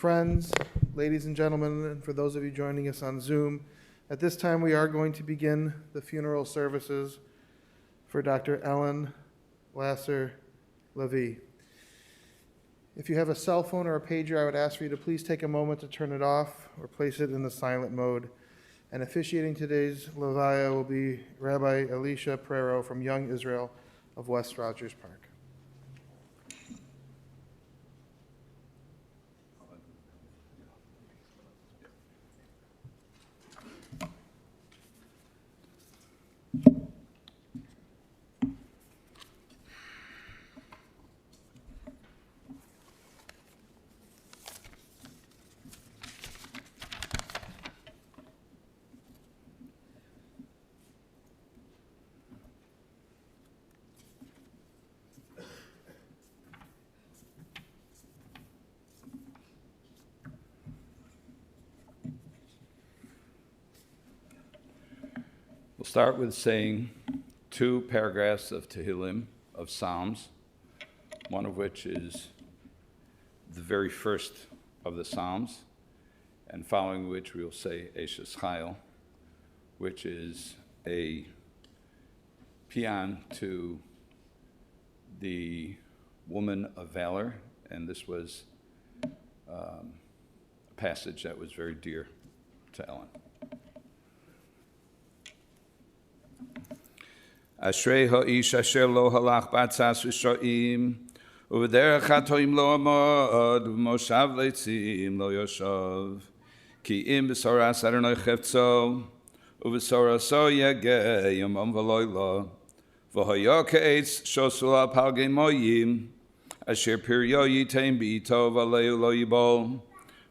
friends, ladies and gentlemen, and for those of you joining us on Zoom, at this time we are going to begin the funeral services for Dr. Ellen Lasser LeVee. If you have a cell phone or a pager, I would ask for you to please take a moment to turn it off or place it in the silent mode. And officiating today's Levaya will be Rabbi Elisha Prero from Young Israel of West Rogers Park. We'll start with saying 2 paragraphs of Tehillim, of Psalms, one of which is the very first of the Psalms, and following which we will say Eshes Chayil, which is a paean to the woman of valor, and this was a passage that was very dear to Ellen. Ashrei ha'ish asher lo halach b'atzas v'sho'im u'v'derech hatoim lo amod u'moshav leitzim lo yoshav ki im b'soras Adonai chefzo u'v'soraso yegeh yomam v'loyla v'hoyo ke'etz shosul al palgei moyim asher piryo yitem b'ito v'aleu lo yibol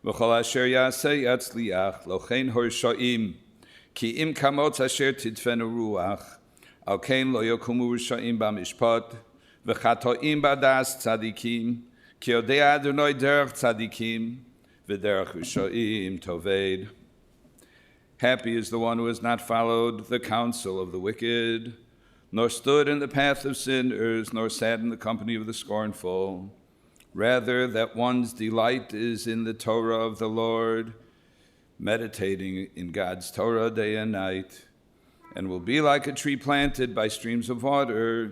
v'chol asher yaseh yatzliach lo chen hor sho'im ki im kamotz asher tidfenu ruach Al kein lo yokumu risha'im b'mishpat, v'chatoim b'das tzadikim, ki yodei Adonai derech tzadikim, v'derech risha'im toved. Happy is the one who has not followed the counsel of the wicked, nor stood in the path of sinners, nor sat in the company of the scornful. Rather, that one's delight is in the Torah of the Lord, meditating in God's Torah day and night, and will be like a tree planted by streams of water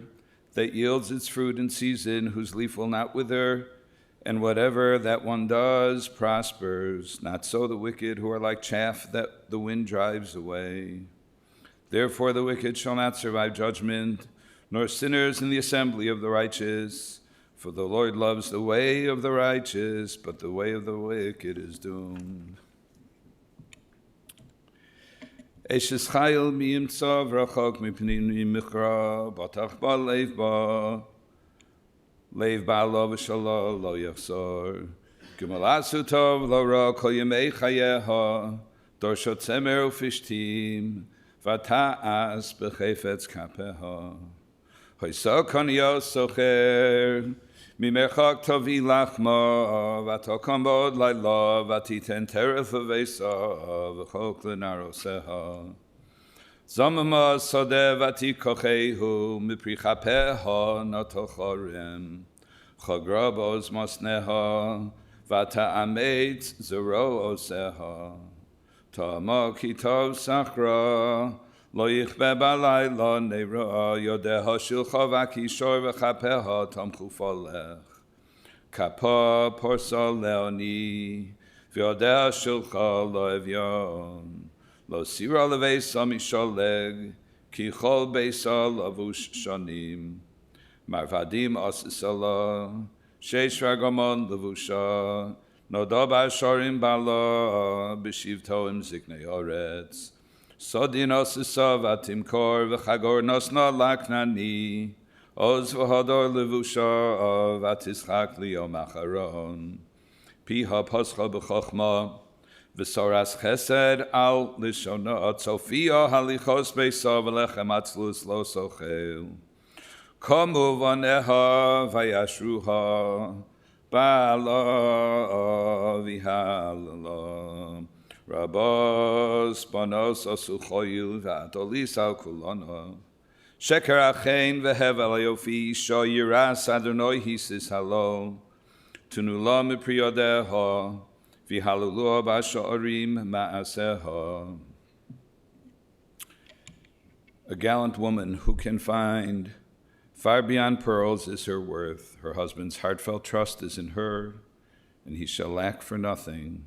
that yields its fruit in season, whose leaf will not wither, and whatever that one does prospers. Not so the wicked, who are like chaff that the wind drives away. Therefore the wicked shall not survive judgment, nor sinners in the assembly of the righteous. For the Lord loves the way of the righteous, but the way of the wicked is doomed. Eshes Chayil mi'imtza v'rachok mipnim mi'michra batach ba leiv lo v'shalom lo yachzor Gemalasu tov lo ra kol yemei chayeha dorshot tzemer ufishtim v'ta'as b'chefetz kapeha hoyso konyo socher Mimerchak tovi lachma, v'tokom bod laila, v'titen tereth v'vesa, v'chok l'naroseha. Zomama sode v'tikochehu, miprichapeha natochorem, chagrabos masneha, v'ta'amet zero oseha. Ta'ama kitov sachra, Lo yichbe b'layla neira yodeha shilcha v'kishor v'chapeha tamchu folech. Kapa porsa leoni v'yodeha shilcha lo evyon. Lo sira levesa misholeg ki chol beisa lavush shanim. Marvadim asisala sheish ragamon levusha. Noda b'asharim bala b'shivtoim ziknei oretz. Sodinos isav atimkor v'chagor nosna laknani oz v'hador levusha v'atischak liyom acharon piha poscha b'chochma v'soras chesed al lishona tzofia halichos beisa v'lechem atzlus lo sochel komu vaneha v'yashruha ba'ala v'halala Rabos panos asuchoyil v'atolis al kulana. Sheker achein v'hevel ayofi sho yiras Adonai hisis halo. Tunula mipriyodeha v'haluluah b'sha'arim ma'aseha. A gallant woman who can find far beyond pearls is her worth. Her husband's heartfelt trust is in her, and he shall lack for nothing.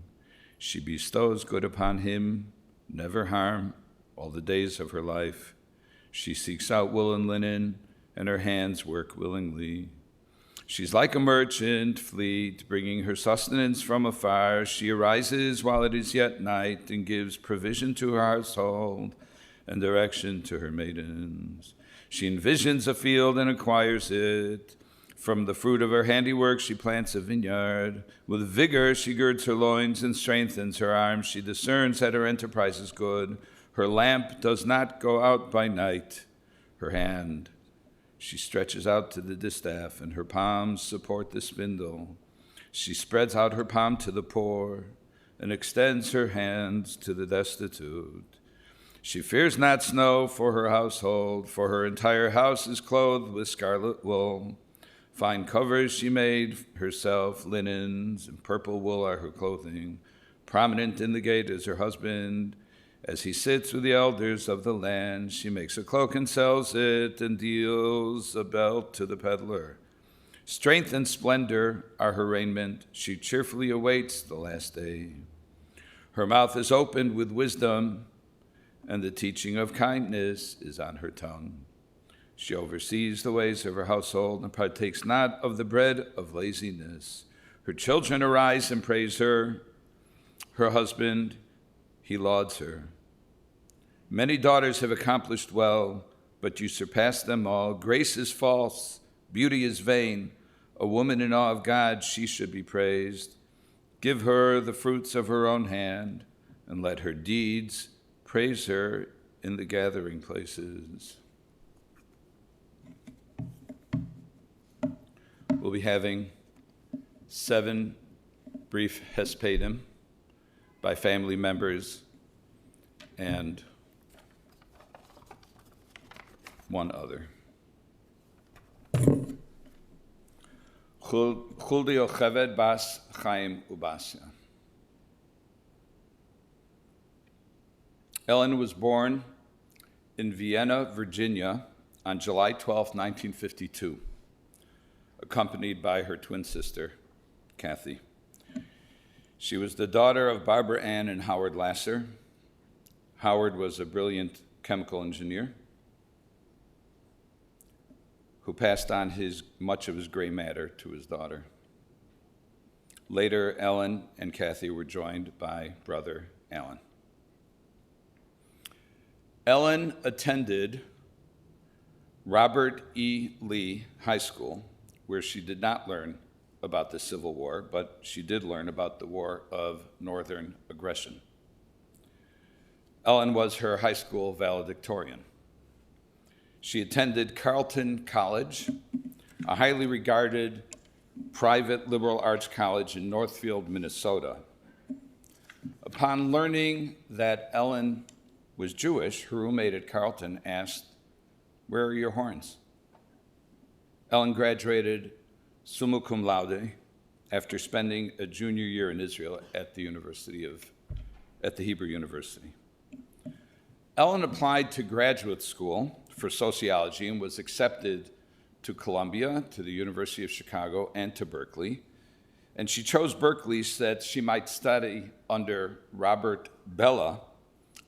She bestows good upon him, never harm, all the days of her life. She seeks out wool and linen, and her hands work willingly. She's like a merchant fleet, bringing her sustenance from afar. She arises while it is yet night, and gives provision to her household and direction to her maidens. She envisions a field and acquires it. From the fruit of her handiwork she plants a vineyard. With vigor she girds her loins and strengthens her arms. She discerns that her enterprise is good. Her lamp does not go out by night. Her hand she stretches out to the distaff, and her palms support the spindle. She spreads out her palm to the poor and extends her hands to the destitute. She fears not snow for her household, for her entire house is clothed with scarlet wool. Fine covers she made herself, linens and purple wool are her clothing. Prominent in the gate is her husband. As he sits with the elders of the land, she makes a cloak and sells it, and deals a belt to the peddler. Strength and splendor are her raiment. She cheerfully awaits the last day. Her mouth is opened with wisdom, and the teaching of kindness is on her tongue. She oversees the ways of her household and partakes not of the bread of laziness. Her children arise and praise her. Her husband, he lauds her. Many daughters have accomplished well, but you surpass them all. Grace is false, beauty is vain. A woman in awe of God, she should be praised. Give her the fruits of her own hand, and let her deeds praise her in the gathering places. We'll be having 7 brief hespedim by family members and one other. Chuldi Yocheved Bas Chaim Ubasia. Ellen was born in Vienna, Virginia on July 12, 1952, accompanied by her twin sister, Kathy. She was the daughter of Barbara Ann and Howard Lasser. Howard was a brilliant chemical engineer who passed on much of his gray matter to his daughter. Later, Ellen and Kathy were joined by brother Alan. Ellen attended Robert E. Lee High School, where she did not learn about the Civil War, but she did learn about the War of Northern Aggression. Ellen was her high school valedictorian. She attended Carleton College, a highly regarded private liberal arts college in Northfield, Minnesota. Upon learning that Ellen was Jewish, her roommate at Carleton asked, "Where are your horns?" Ellen graduated summa cum laude after spending a junior year in Israel at the Hebrew University. Ellen applied to graduate school for sociology and was accepted to Columbia, to the University of Chicago, and to Berkeley. And she chose Berkeley so that she might study under Robert Bellah,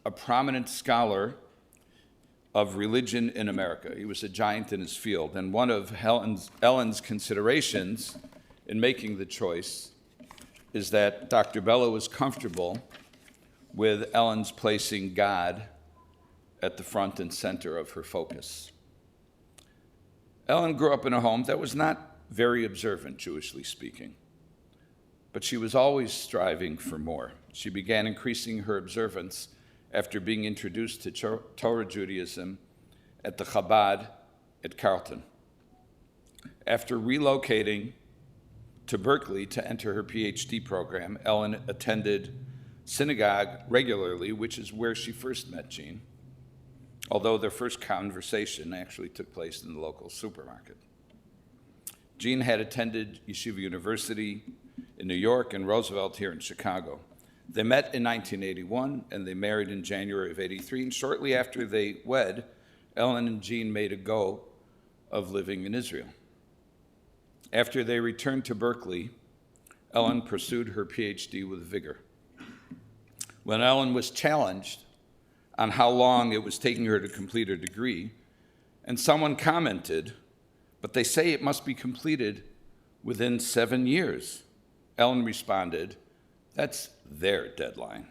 a prominent scholar of religion in America. He was a giant in his field. And one of Ellen's considerations in making the choice is that Dr. Bellah was comfortable with Ellen's placing God at the front and center of her focus. Ellen grew up in a home that was not very observant, Jewishly speaking, but she was always striving for more. She began increasing her observance after being introduced to Torah Judaism at the Chabad at Carleton. After relocating to Berkeley to enter her PhD program, Ellen attended synagogue regularly, which is where she first met Jean, although their first conversation actually took place in the local supermarket. Jean had attended Yeshiva University in New York and Roosevelt here in Chicago. They met in 1981 and they married in January of 83. And shortly after they wed, Ellen and Jean made a go of living in Israel. After they returned to Berkeley, Ellen pursued her PhD with vigor. When Ellen was challenged on how long it was taking her to complete her degree, and someone commented, "But they say it must be completed within 7 years," Ellen responded, "That's their deadline."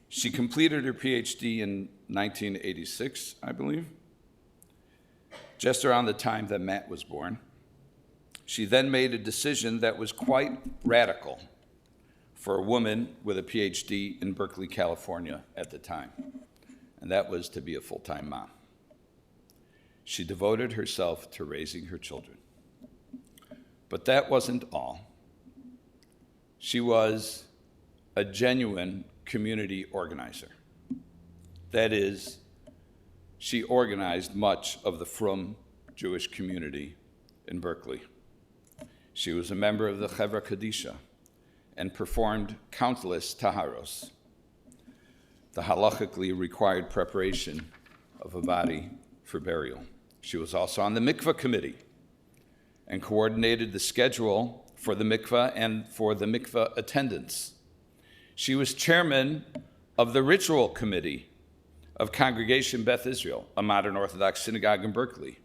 She completed her PhD in 1986, I believe, just around the time that Matt was born. She then made a decision that was quite radical for a woman with a PhD in Berkeley, California at the time, and that was to be a full-time mom. She devoted herself to raising her children. But that wasn't all. She was a genuine community organizer. That is, she organized much of the frum Jewish community in Berkeley. She was a member of the Chevra Kadisha and performed countless taharos, the halachically required preparation of a body for burial. She was also on the mikveh committee and coordinated the schedule for the mikveh and for the mikveh attendance. She was chairman of the ritual committee of Congregation Beth Israel, a modern Orthodox synagogue in Berkeley.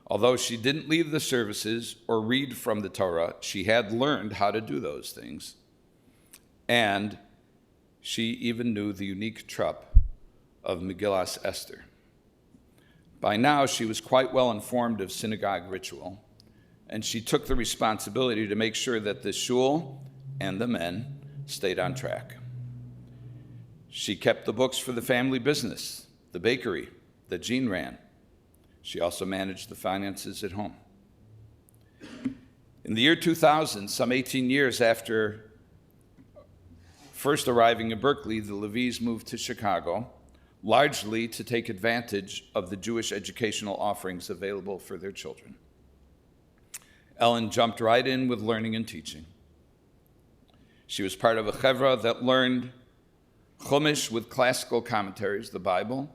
Although she didn't lead the services or read from the Torah, she had learned how to do those things. And she even knew the unique trup of Megillas Esther. By now, she was quite well informed of synagogue ritual, and she took the responsibility to make sure that the shul and the men stayed on track. She kept the books for the family business, the bakery that Jean ran. She also managed the finances at home. In the year 2000, some 18 years after first arriving in Berkeley, the LeVees moved to Chicago, largely to take advantage of the Jewish educational offerings available for their children. Ellen jumped right in with learning and teaching. She was part of a chevra that learned Chumash with classical commentaries, the Bible,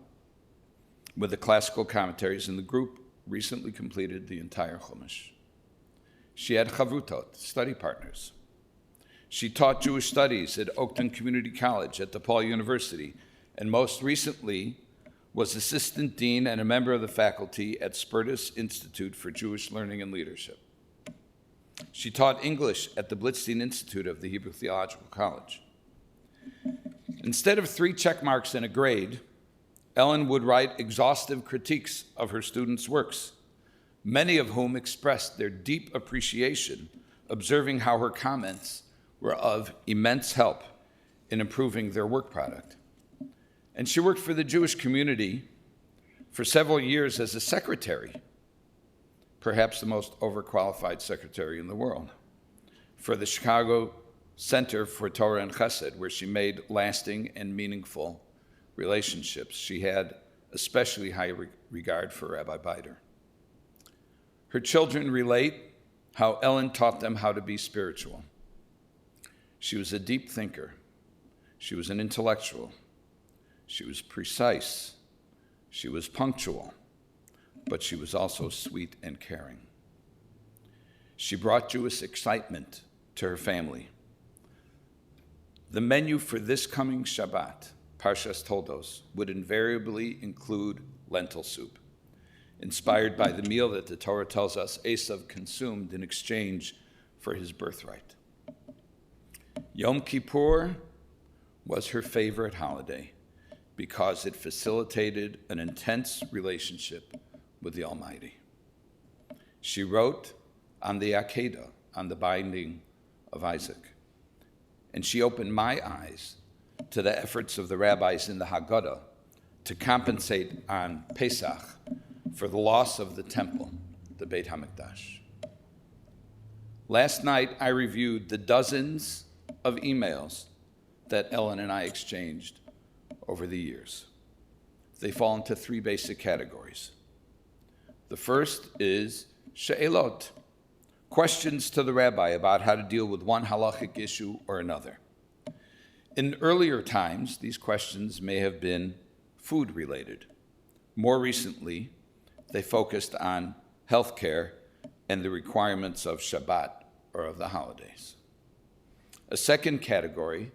with the classical commentaries, and the group recently completed the entire Chumash. She had chavrutot, study partners. She taught Jewish studies at Oakton Community College, at DePaul University, and most recently was assistant dean and a member of the faculty at Spertus Institute for Jewish Learning and Leadership. She taught English at the Blitzstein Institute of the Hebrew Theological College. Instead of 3 check marks and a grade, Ellen would write exhaustive critiques of her students' works, many of whom expressed their deep appreciation, observing how her comments were of immense help in improving their work product. And she worked for the Jewish community for several years as a secretary, perhaps the most overqualified secretary in the world, for the Chicago Center for Torah and Chesed, where she made lasting and meaningful relationships. She had especially high regard for Rabbi Beider. Her children relate how Ellen taught them how to be spiritual. She was a deep thinker. She was an intellectual. She was precise. She was punctual, but she was also sweet and caring. She brought Jewish excitement to her family. The menu for this coming Shabbat, Parshas Toldos, would invariably include lentil soup, inspired by the meal that the Torah tells us Esav consumed in exchange for his birthright. Yom Kippur was her favorite holiday because it facilitated an intense relationship with the Almighty. She wrote on the Akedah, on the binding of Isaac, and she opened my eyes to the efforts of the rabbis in the Haggadah to compensate on Pesach for the loss of the temple, the Beit HaMikdash. Last night, I reviewed the dozens of emails that Ellen and I exchanged over the years. They fall into 3 basic categories. The first is she'elot, questions to the rabbi about how to deal with one halachic issue or another. In earlier times, these questions may have been food-related. More recently, they focused on healthcare and the requirements of Shabbat or of the holidays. A second category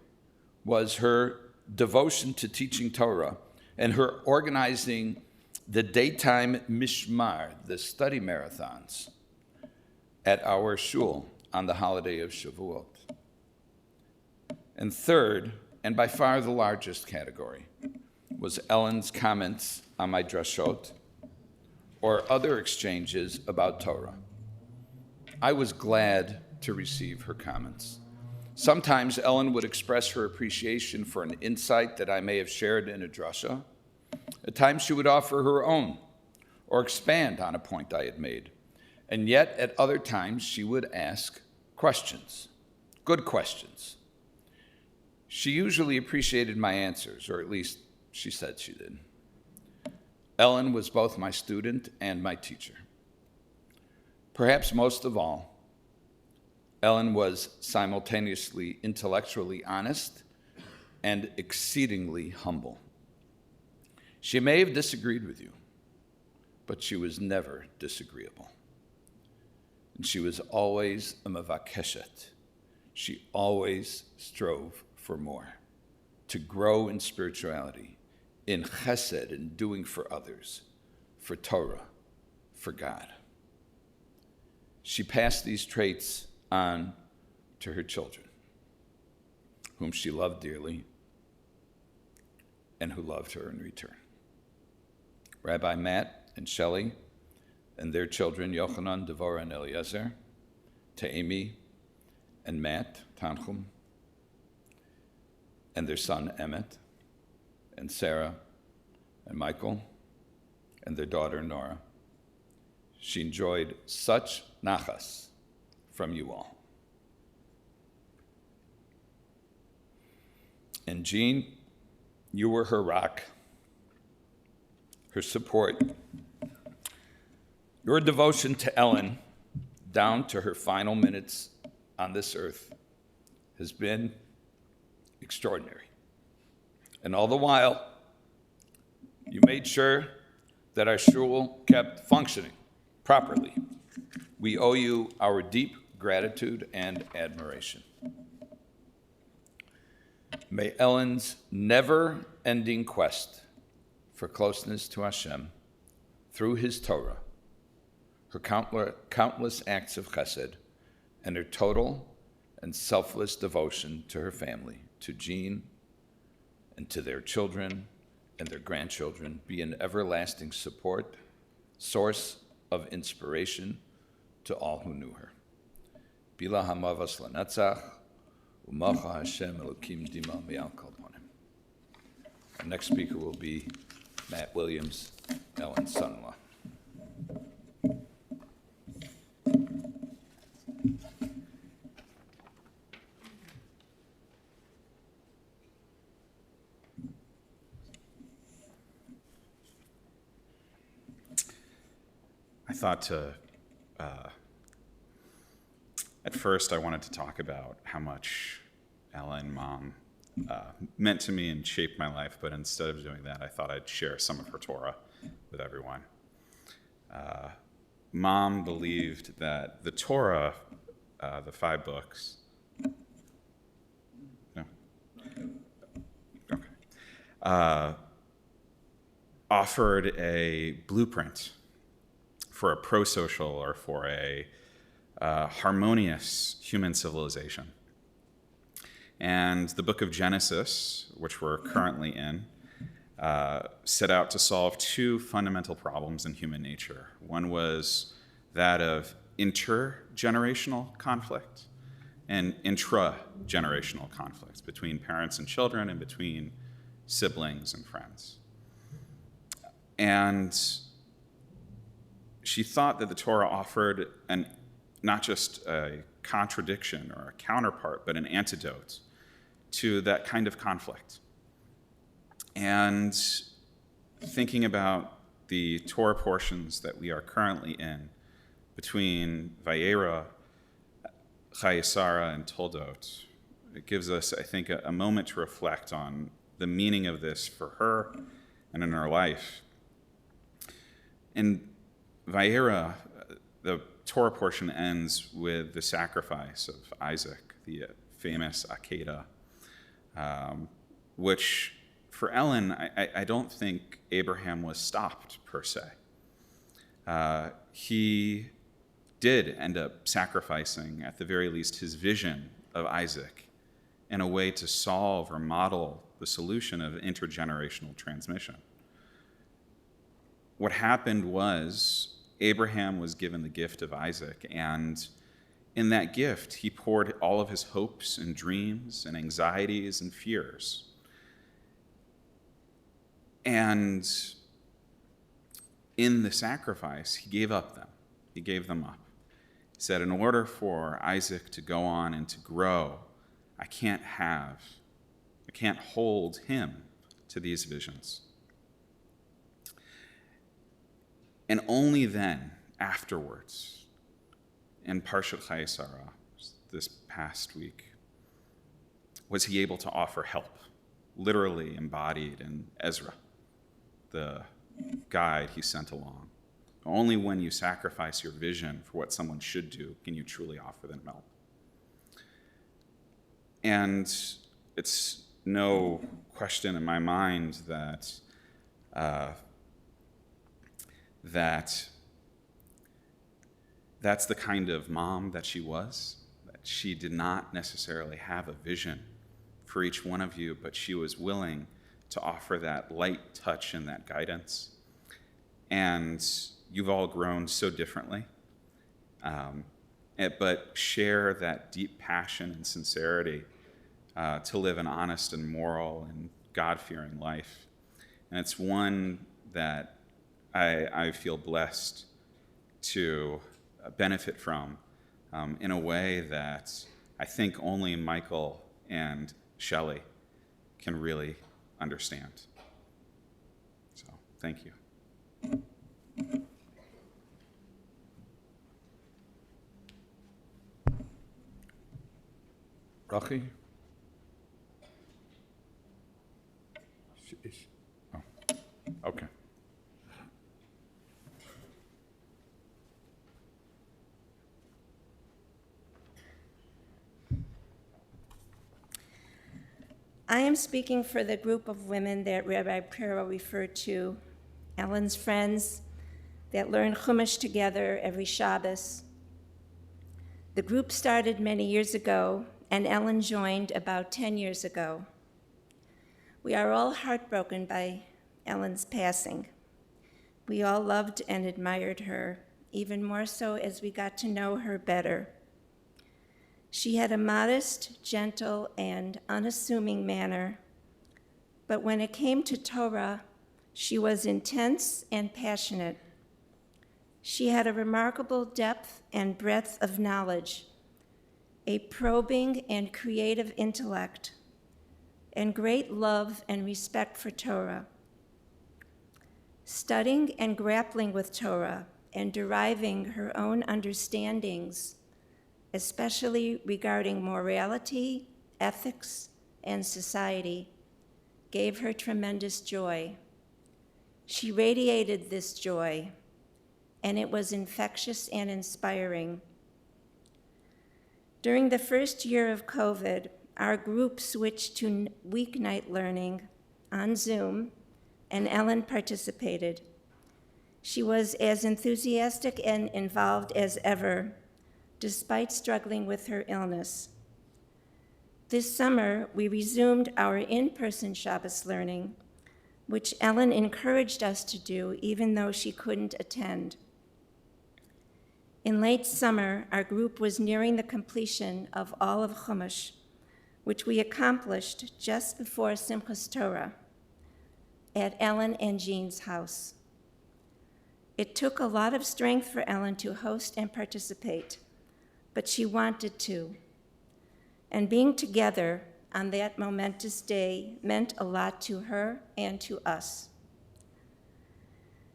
was her devotion to teaching Torah and her organizing the daytime mishmar, the study marathons, at our shul on the holiday of Shavuot. And third, and by far the largest category, was Ellen's comments on my drashot or other exchanges about Torah. I was glad to receive her comments. Sometimes Ellen would express her appreciation for an insight that I may have shared in a drasha. At times she would offer her own or expand on a point I had made. And yet at other times she would ask questions, good questions. She usually appreciated my answers, or at least she said she did. Ellen was both my student and my teacher. Perhaps most of all, Ellen was simultaneously intellectually honest and exceedingly humble. She may have disagreed with you, but she was never disagreeable. And she was always a mevakeshet. She always strove for more, to grow in spirituality, in chesed, in doing for others, for Torah, for God. She passed these traits on to her children, whom she loved dearly and who loved her in return. Rabbi Matt and Shelley and their children, Yochanan, Devorah, and Eliezer, to Amy and Matt, Tanchum, and their son Emmett, and Sarah and Michael, and their daughter Nora. She enjoyed such nachas from you all. And Jean, you were her rock, her support. Your devotion to Ellen, down to her final minutes on this earth, has been extraordinary. And all the while, you made sure that our shul kept functioning properly. We owe you our deep gratitude and admiration. May Ellen's never-ending quest for closeness to Hashem through his Torah, her countless acts of chesed, and her total and selfless devotion to her family, to Jean, and to their children and their grandchildren, be an everlasting support, source of inspiration to all who knew her. Bila hamavas lanetzach, u'macha Hashem Elokim dima mi'al kol ponim. Our next speaker will be Matt Williams, Ellen's son-in-law. I thought at first I wanted to talk about how much Ellen, Mom, meant to me and shaped my life, but instead of doing that, I thought I'd share some of her Torah with everyone. Mom believed that the Torah, the 5 books, no? Okay. Offered a blueprint for a pro-social or for a harmonious human civilization. And the book of Genesis, which we're currently in, set out to solve 2 fundamental problems in human nature. One was that of intergenerational conflict and intra-generational conflict between parents and children and between siblings and friends. And she thought that the Torah offered not just a contradiction or a counterpart, but an antidote to that kind of conflict. And thinking about the Torah portions that we are currently in, between Vayera Chayesara and Toldot, it gives us, I think, a moment to reflect on the meaning of this for her and in her life. In Vayera, the Torah portion ends with the sacrifice of Isaac, the famous Akedah, which for Ellen, I don't think Abraham was stopped per se. He did end up sacrificing, at the very least, his vision of Isaac in a way to solve or model the solution of intergenerational transmission. What happened was Abraham was given the gift of Isaac, and in that gift, he poured all of his hopes and dreams and anxieties and fears. And in the sacrifice, he gave up them. He gave them up. He said, in order for Isaac to go on and to grow, I can't hold him to these visions. And only then, afterwards, in Parshat Chayesara, this past week, was he able to offer help, literally embodied in Ezra, the guide he sent along. Only when you sacrifice your vision for what someone should do can you truly offer them help. And it's no question in my mind that that's the kind of mom that she was, that she did not necessarily have a vision for each one of you, but she was willing to offer that light touch and that guidance. And you've all grown so differently, but share that deep passion and sincerity to live an honest and moral and God-fearing life. And it's one that I feel blessed to benefit from in a way that I think only Michael and Shelley can really understand. So, thank you. Rachi? Oh, okay. I am speaking for the group of women that Rabbi Pero referred to, Ellen's friends, that learn Chumash together every Shabbos. The group started many years ago, and Ellen joined about 10 years ago. We are all heartbroken by Ellen's passing. We all loved and admired her, even more so as we got to know her better. She had a modest, gentle, and unassuming manner, but when it came to Torah, she was intense and passionate. She had a remarkable depth and breadth of knowledge, a probing and creative intellect, and great love and respect for Torah. Studying and grappling with Torah and deriving her own understandings, especially regarding morality, ethics, and society, gave her tremendous joy. She radiated this joy, and it was infectious and inspiring. During the first year of COVID, our group switched to weeknight learning on Zoom, and Ellen participated. She was as enthusiastic and involved as ever, despite struggling with her illness. This summer, we resumed our in-person Shabbos learning, which Ellen encouraged us to do even though she couldn't attend. In late summer, our group was nearing the completion of all of Chumash, which we accomplished just before Simchas Torah at Ellen and Jean's house. It took a lot of strength for Ellen to host and participate, but she wanted to. And being together on that momentous day meant a lot to her and to us.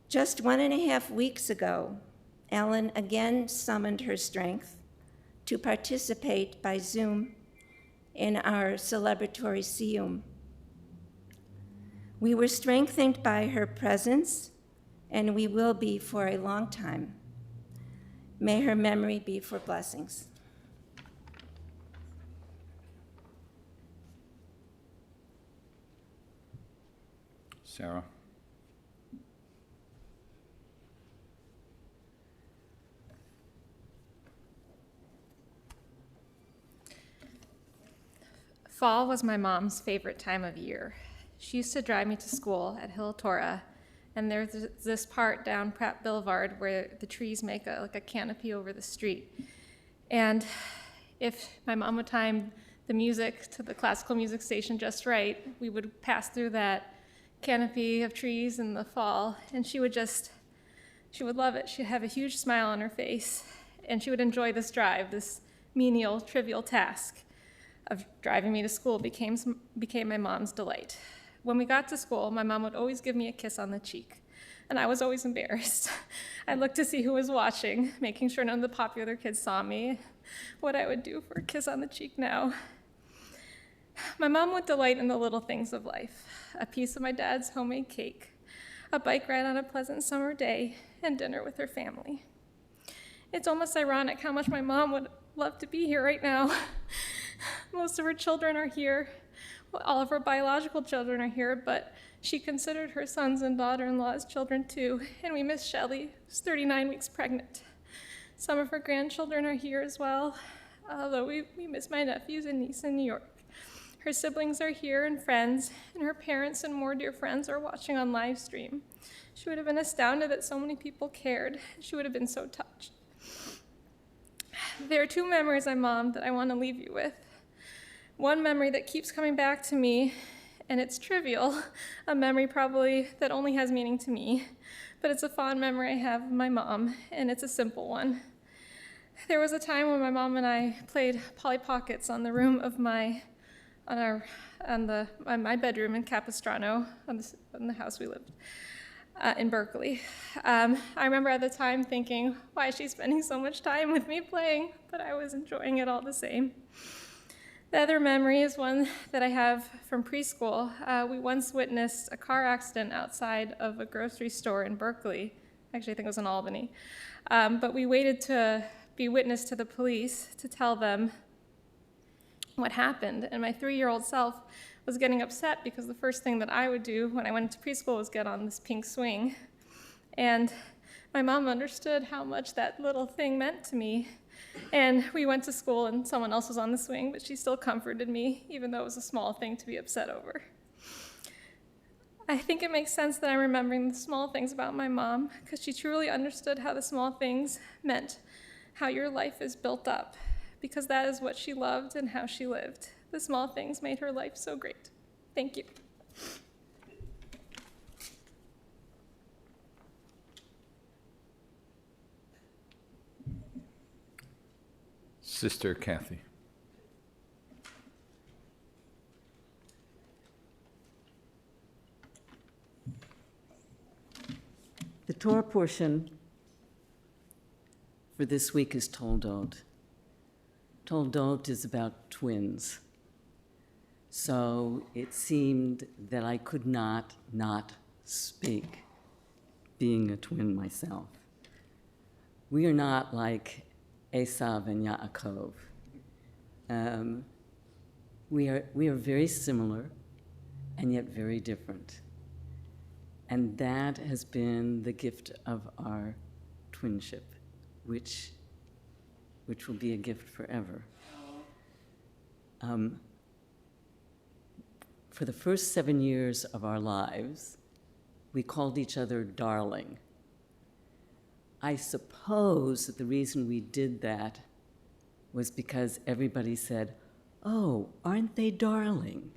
Just 1.5 weeks ago, Ellen again summoned her strength to participate by Zoom in our celebratory siyum. We were strengthened by her presence, and we will be for a long time. May her memory be for blessings. Sarah. Fall was my mom's favorite time of year. She used to drive me to school at Hill Torah, and there's this part down Pratt Boulevard where the trees make like a canopy over the street. And if my mom would time the music to the classical music station just right, we would pass through that canopy of trees in the fall, and she would love it. She'd have a huge smile on her face, and she would enjoy this drive, this menial, trivial task of driving me to school became my mom's delight. When we got to school, my mom would always give me a kiss on the cheek, and I was always embarrassed. I'd look to see who was watching, making sure none of the popular kids saw me, what I would do for a kiss on the cheek now. My mom would delight in the little things of life, a piece of my dad's homemade cake, a bike ride on a pleasant summer day, and dinner with her family. It's almost ironic how much my mom would love to be here right now. Most of her children are here. Well, all of her biological children are here, but she considered her sons and daughter-in-law as children too, and we miss Shelley, who's 39 weeks pregnant. Some of her grandchildren are here as well, although we miss my nephews and niece in New York. Her siblings are here and friends, and her parents and more dear friends are watching on live stream. She would have been astounded that so many people cared. She would have been so touched. There are two memories of Mom that I want to leave you with. One memory that keeps coming back to me, and it's trivial, a memory probably that only has meaning to me, but it's a fond memory I have of my mom, and it's a simple one. There was a time when my mom and I played Polly Pockets on the room of my bedroom in Capistrano, on the house we lived in Berkeley. I remember at the time thinking, why is she spending so much time with me playing? But I was enjoying it all the same. The other memory is one that I have from preschool. We once witnessed a car accident outside of a grocery store in Berkeley. Actually, I think it was in Albany. But we waited to be witness to the police to tell them what happened. And my 3-year-old self was getting upset because the first thing that I would do when I went into preschool was get on this pink swing. And my mom understood how much that little thing meant to me. And we went to school and someone else was on the swing, but she still comforted me, even though it was a small thing to be upset over. I think it makes sense that I'm remembering the small things about my mom, because she truly understood how the small things meant, how your life is built up, because that is what she loved and how she lived. The small things made her life so great. Thank you. Sister Kathy. The Torah portion for this week is Toldot. Toldot is about twins. So it seemed that I could not speak, being a twin myself. We are not like Esav and Yaakov. We are very similar and yet very different. And that has been the gift of our twinship, which will be a gift forever. For the first 7 years of our lives, we called each other darling. I suppose that the reason we did that was because everybody said, "Oh, aren't they darling?"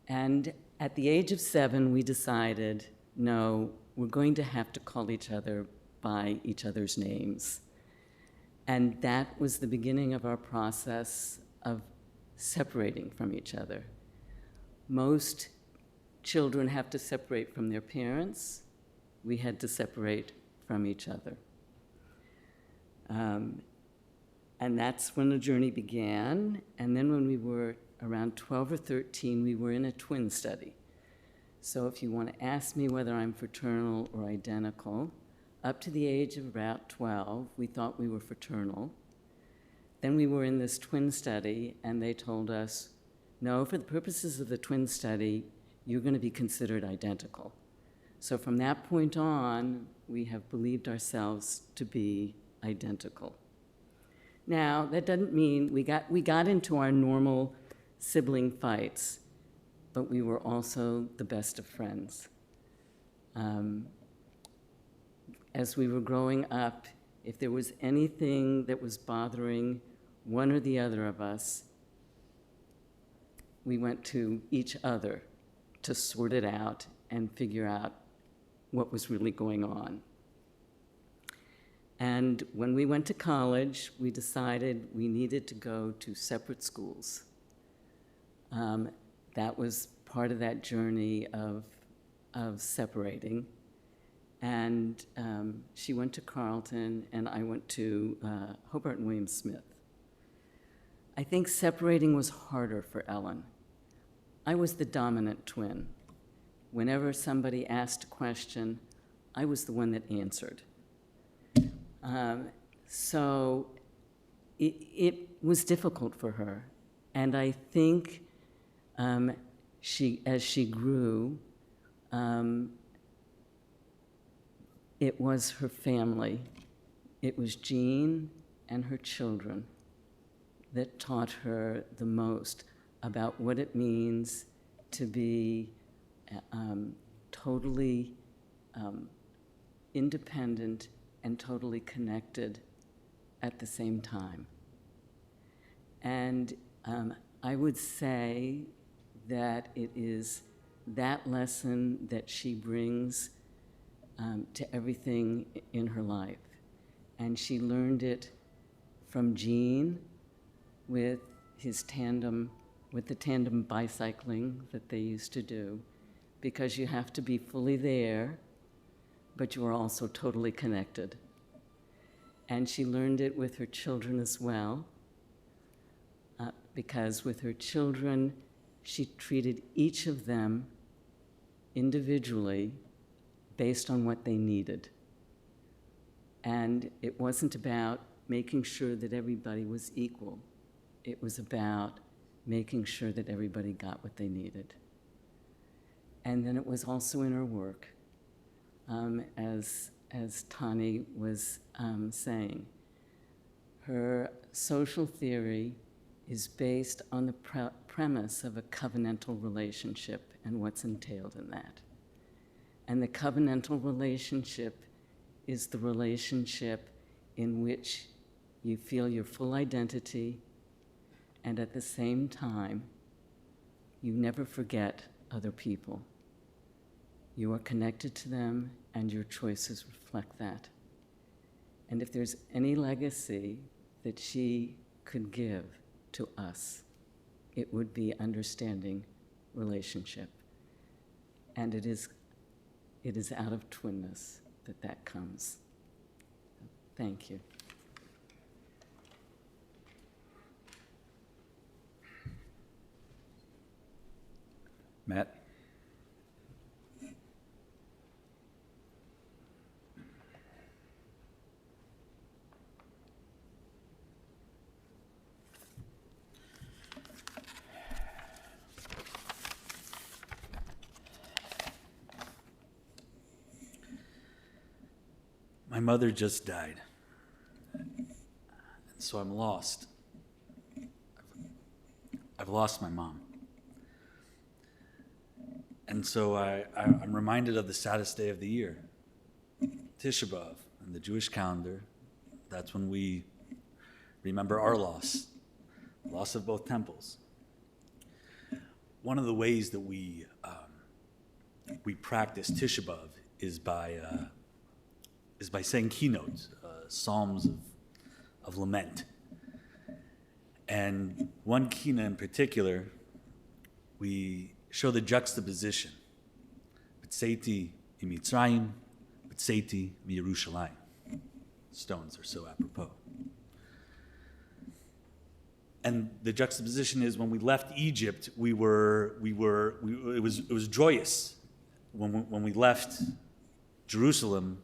And at the age of 7, we decided, no, we're going to have to call each other by each other's names. And that was the beginning of our process of separating from each other. Most children have to separate from their parents. We had to separate from each other. And that's when the journey began. And then when we were around 12 or 13, we were in a twin study. So if you want to ask me whether I'm fraternal or identical, up to the age of about 12, we thought we were fraternal. Then we were in this twin study, and they told us, no, for the purposes of the twin study, you're going to be considered identical. So from that point on, we have believed ourselves to be identical. Now, that doesn't mean we got into our normal sibling fights, but we were also the best of friends. As we were growing up, if there was anything that was bothering one or the other of us, we went to each other to sort it out and figure out what was really going on. And when we went to college, we decided we needed to go to separate schools. That was part of that journey of separating. And she went to Carleton, and I went to Hobart and William Smith. I think separating was harder for Ellen. I was the dominant twin. Whenever somebody asked a question, I was the one that answered. So it was difficult for her. And I think as she grew, it was her family. It was Jean and her children that taught her the most about what it means to be totally independent and totally connected at the same time. And I would say that it is that lesson that she brings to everything in her life. And she learned it from Jean with the tandem bicycling that they used to do, because you have to be fully there, but you are also totally connected. And she learned it with her children as well, because with her children, she treated each of them individually based on what they needed. And it wasn't about making sure that everybody was equal. It was about making sure that everybody got what they needed. And then it was also in her work, as Tani was saying. Her social theory is based on the premise of a covenantal relationship and what's entailed in that. And the covenantal relationship is the relationship in which you feel your full identity, and at the same time, you never forget other people. You are connected to them, and your choices reflect that. And if there's any legacy that she could give to us, it would be understanding relationship. And it is out of twinness that comes. Thank you. Matt? My mother just died, and so I'm lost. I've lost my mom. And so I'm reminded of the saddest day of the year, Tisha B'Av, in the Jewish calendar. That's when we remember our loss of both temples. One of the ways that we practice Tisha B'Av is by saying keynotes, psalms of lament. And one keynote in particular, we show the juxtaposition. B'tzeiti miMitzrayim, b'tzeiti miYerushalayim. Stones are so apropos. And the juxtaposition is when we left Egypt, it was joyous. When we left Jerusalem,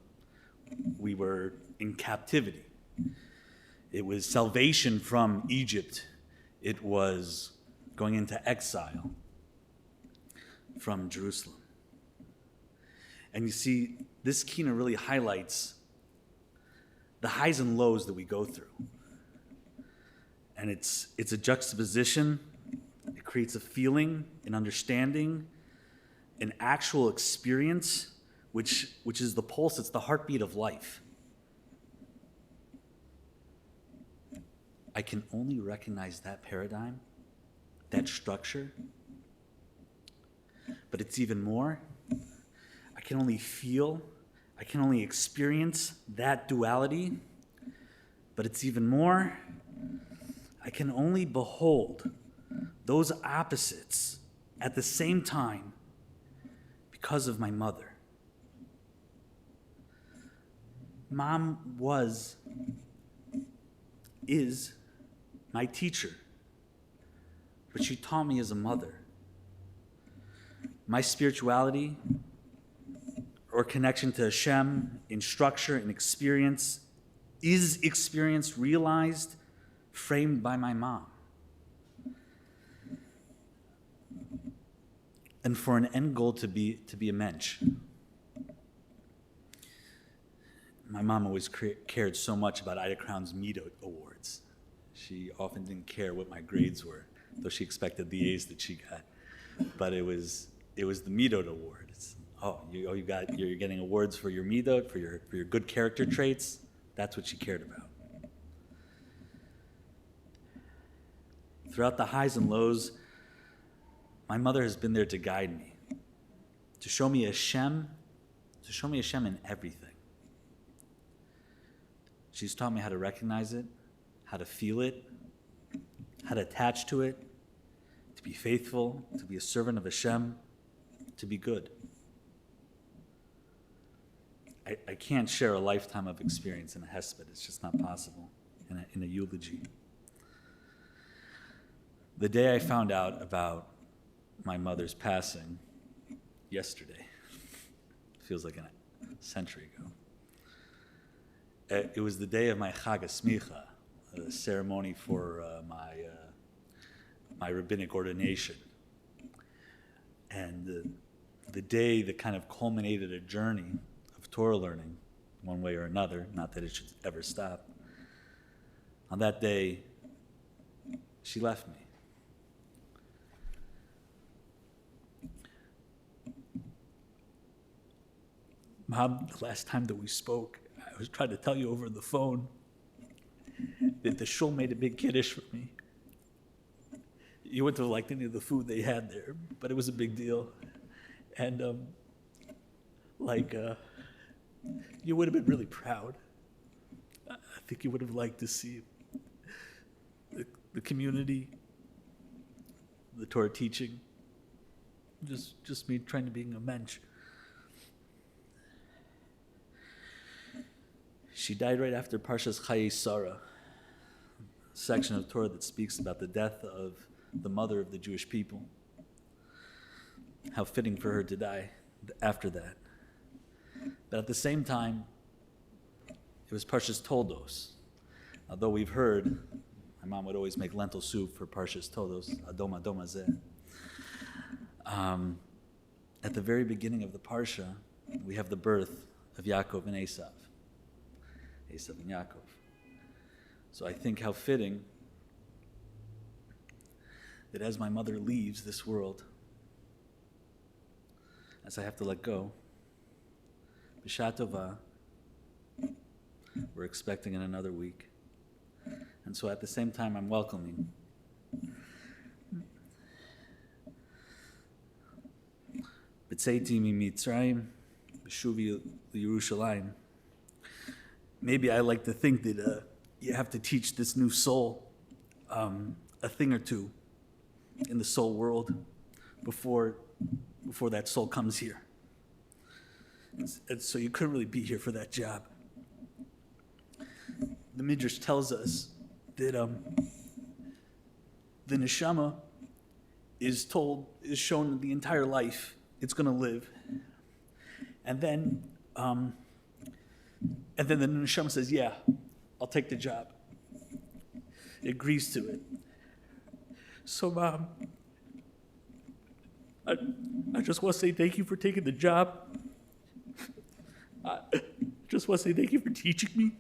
we were in captivity. It was salvation from Egypt. It was going into exile from Jerusalem. And you see, this kina really highlights the highs and lows that we go through. And it's a juxtaposition. It creates a feeling, an understanding, an actual experience, which is the pulse, it's the heartbeat of life. I can only recognize that paradigm, that structure, but it's even more. I can only feel, I can only experience that duality, but it's even more. I can only behold those opposites at the same time because of my mother. Mom is my teacher, but she taught me as a mother. My spirituality or connection to Hashem in structure and experience is experienced, realized, framed by my mom. And for an end goal to be a mensch. My mom always cared so much about Ida Crown's Midot Awards. She often didn't care what my grades were, though she expected the A's that she got. But it was the Midot Award. You're getting awards for your Midot, for your good character traits. That's what she cared about. Throughout the highs and lows, my mother has been there to guide me, to show me Hashem in everything. She's taught me how to recognize it, how to feel it, how to attach to it, to be faithful, to be a servant of Hashem, to be good. I can't share a lifetime of experience in a hesped. It's just not possible in a eulogy. The day I found out about my mother's passing, yesterday, feels like a century ago, it was the day of my Chag HaSmicha, a ceremony for my rabbinic ordination. And the day that kind of culminated a journey of Torah learning, one way or another, not that it should ever stop. On that day, she left me. Mom, the last time that we spoke, I was trying to tell you over the phone that the shul made a big kiddush for me. You wouldn't have liked any of the food they had there, but it was a big deal. And, you would have been really proud. I think you would have liked to see the community, the Torah teaching, just me trying to be a mensch. She died right after Parshas Chayei Sarah, a section of Torah that speaks about the death of the mother of the Jewish people. How fitting for her to die after that. But at the same time, it was Parshas Toldos. Although we've heard, my mom would always make lentil soup for Parshas Toldos, Adom Adom Hazeh. At the very beginning of the Parsha, we have the birth of Yaakov and Esav. Esav and Yaakov. So I think how fitting that as my mother leaves this world, as I have to let go, B'Shat Tova, we're expecting in another week. And so at the same time, I'm welcoming B'Tzeiti miMitzrayim, B'Shuvi Yerushalayim. Maybe I like to think that you have to teach this new soul a thing or two in the soul world before that soul comes here. And so you couldn't really be here for that job. The Midrash tells us that the neshama is shown the entire life it's going to live. And then the neshama says, yeah, I'll take the job. It agrees to it. So, Mom, I just want to say thank you for taking the job. I just want to say thank you for teaching me,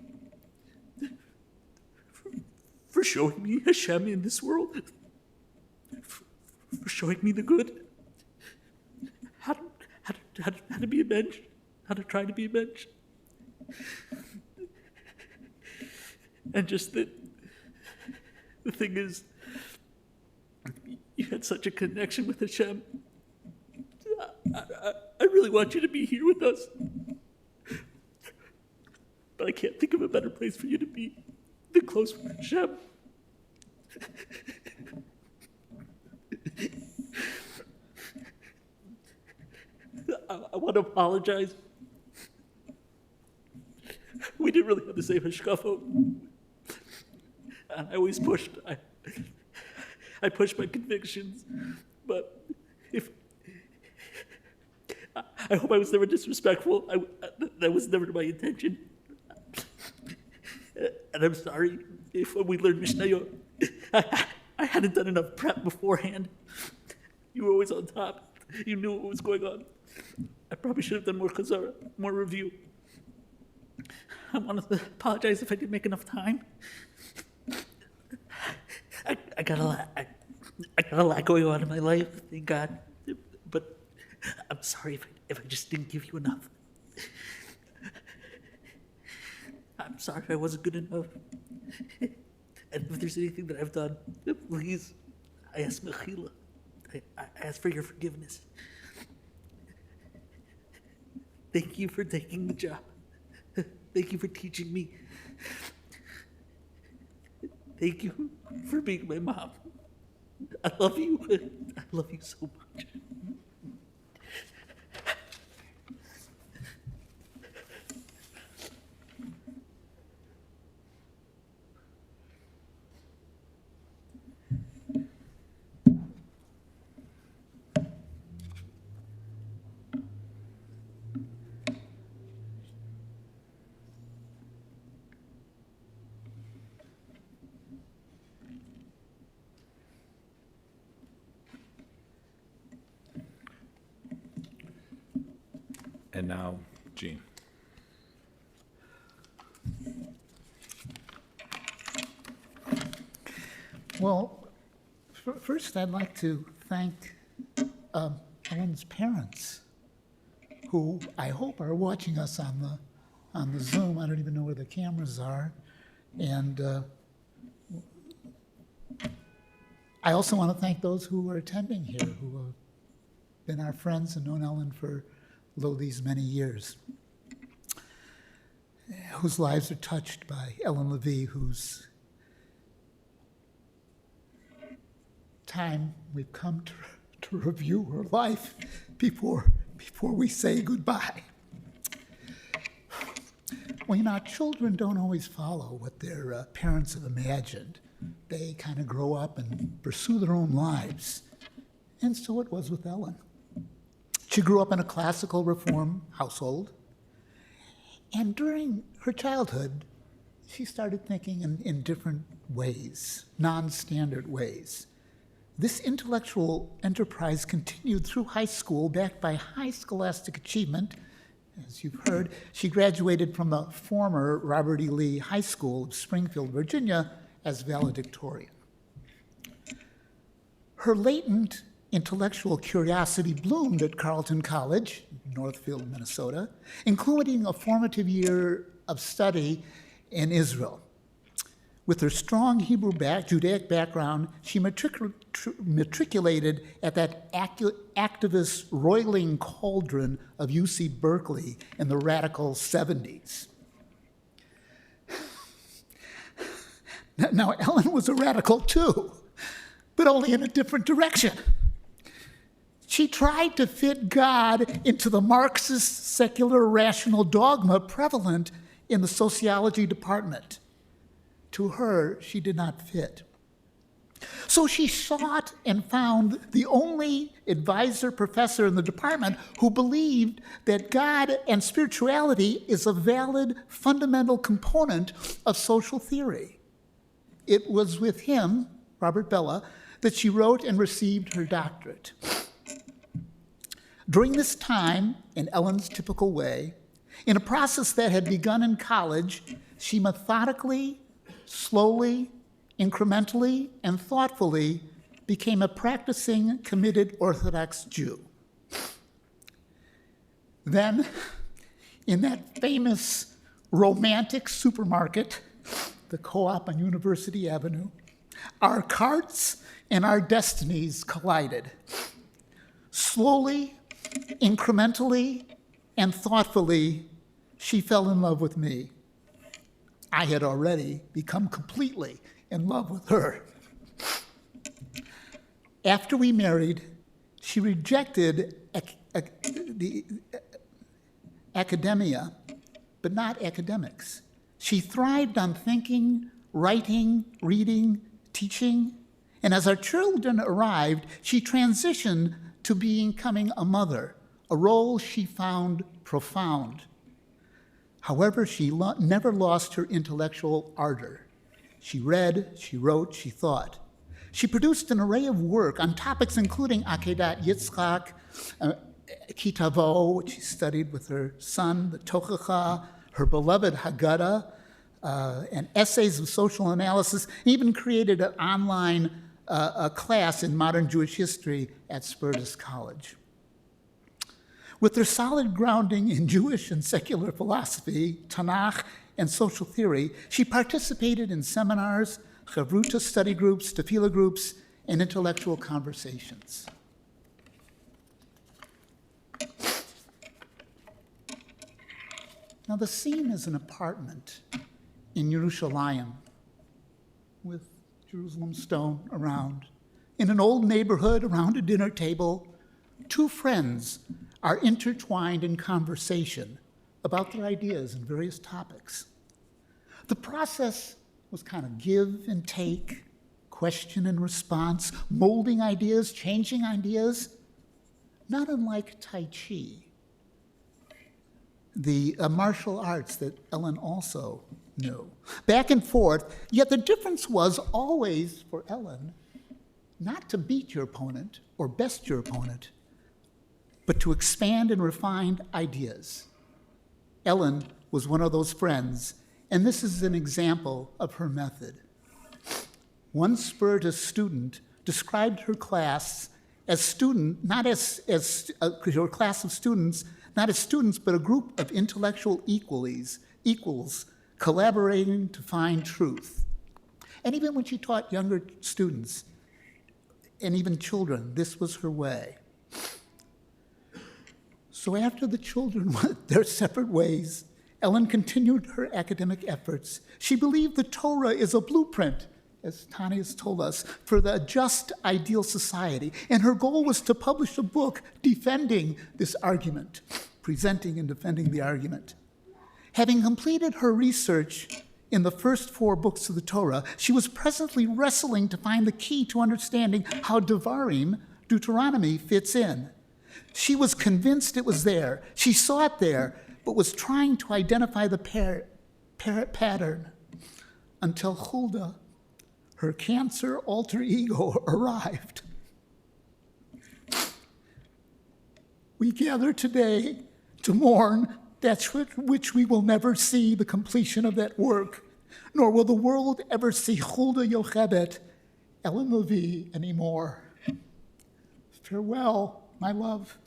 for showing me Hashem in this world, for showing me the good, how to be a mensch, how to try to be a mensch. And just the thing is, you had such a connection with Hashem. I really want you to be here with us. But I can't think of a better place for you to be than close with Hashem. I want to apologize. We didn't really have the same hashkafa. And I always pushed. I pushed my convictions, but I hope I was never disrespectful. That was never my intention. And I'm sorry if when we learned Mishnayot, I hadn't done enough prep beforehand. You were always on top. You knew what was going on. I probably should have done more chazara, more review. I wanted to apologize if I didn't make enough time. I got a lot going on in my life, thank God. But I'm sorry if I just didn't give you enough. I'm sorry if I wasn't good enough. And if there's anything that I've done, please, I ask mechila. I ask for your forgiveness. Thank you for taking the job. Thank you for teaching me. Thank you for being my mom. I love you. I love you so much. And now, Jean. Well, first I'd like to thank Ellen's parents, who I hope are watching us on the Zoom. I don't even know where the cameras are. And I also want to thank those who are attending here, who have been our friends and known Ellen for these many years, whose lives are touched by Ellen LeVee, whose time we've come to review her life before we say goodbye. Well, our children don't always follow what their parents have imagined. They kind of grow up and pursue their own lives. And so it was with Ellen. She grew up in a classical reform household. And during her childhood, she started thinking in different ways, non-standard ways. This intellectual enterprise continued through high school, backed by high scholastic achievement. As you've heard, she graduated from the former Robert E. Lee High School of Springfield, Virginia, as valedictorian. Her latent intellectual curiosity bloomed at Carleton College, Northfield, Minnesota, including a formative year of study in Israel. With her strong Judaic background, she matriculated at that activist roiling cauldron of UC Berkeley in the radical 70s. Now, Ellen was a radical too, but only in a different direction. She tried to fit God into the Marxist secular rational dogma prevalent in the sociology department. To her, she did not fit. So she sought and found the only advisor professor in the department who believed that God and spirituality is a valid fundamental component of social theory. It was with him, Robert Bellah, that she wrote and received her doctorate. During this time, in Ellen's typical way, in a process that had begun in college, she methodically, slowly, incrementally, and thoughtfully became a practicing, committed Orthodox Jew. Then, in that famous romantic supermarket, the Co-op on University Avenue, our carts and our destinies collided. Slowly, incrementally, and thoughtfully, she fell in love with me. I had already become completely in love with her. After we married, she rejected the academia, but not academics. She thrived on thinking, writing, reading, teaching, and as our children arrived, she transitioned to becoming a mother, a role she found profound. However, she never lost her intellectual ardor. She read, she wrote, she thought. She produced an array of work on topics including Akedat Yitzchak, Kitavo, which she studied with her son, the Tochacha, her beloved Haggadah, and essays of social analysis, and even created an online class in modern Jewish history at Spertus College. With her solid grounding in Jewish and secular philosophy, Tanakh, and social theory, she participated in seminars, chavruta study groups, tefillah groups, and intellectual conversations. Now, the scene is an apartment in Yerushalayim with Jerusalem stone around. In an old neighborhood around a dinner table, two friends are intertwined in conversation about their ideas and various topics. The process was kind of give and take, question and response, molding ideas, changing ideas, not unlike Tai Chi, the martial arts that Ellen also knew. Back and forth, yet the difference was always, for Ellen, not to beat your opponent or best your opponent, but to expand and refine ideas. Ellen was one of those friends, and this is an example of her method. One Spertus student described her class as student, not as her class of students, not as students, but a group of intellectual equals collaborating to find truth. And even when she taught younger students, and even children, this was her way. So after the children went their separate ways, Ellen continued her academic efforts. She believed the Torah is a blueprint, as Tani has told us, for the just, ideal society. And her goal was to publish a book defending this argument, presenting and defending the argument. Having completed her research in the first 4 books of the Torah, she was presently wrestling to find the key to understanding how Devarim, Deuteronomy, fits in. She was convinced it was there. She saw it there, but was trying to identify the pattern until Huldah, her cancer alter ego, arrived. We gather today to mourn that which we will never see the completion of that work, nor will the world ever see Huldah Yochebed, Ellen LeVee, anymore. Farewell, my love.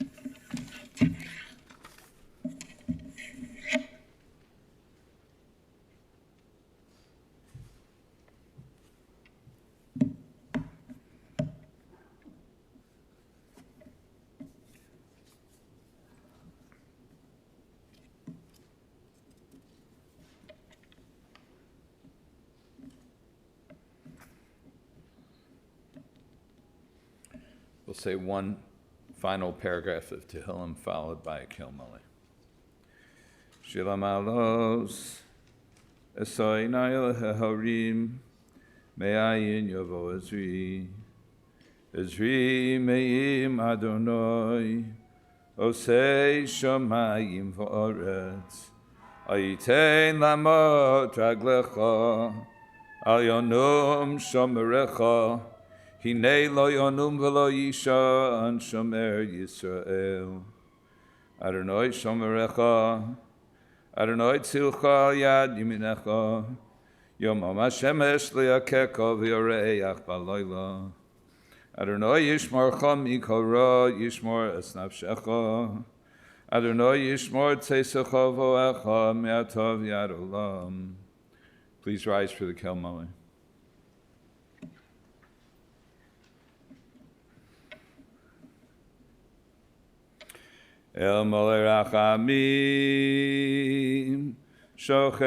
We'll say one final paragraph of Tehillim followed by a Kilmali. Shila malos, esoy na'il hahorim, me'ayin yavo Ezri. Ezri me'im Adonai, osei shamayim v'oretz. Ayitein lamot raglecha, al yonum shomerecha. Hinei lo yonum v'lo yishan shomer Yisrael. Adonai shomerecha, Adonai tzilcha yad yiminecha. Yom HaShemesh li'akeka v'yoreach b'layla. Adonai yishmorcha mikol ra, yishmor es nafshecha. Adonai yishmor teisecha vo'echa me'atov yad olam. Please rise for the Kel Moed. El Molei Rachamim, Shochein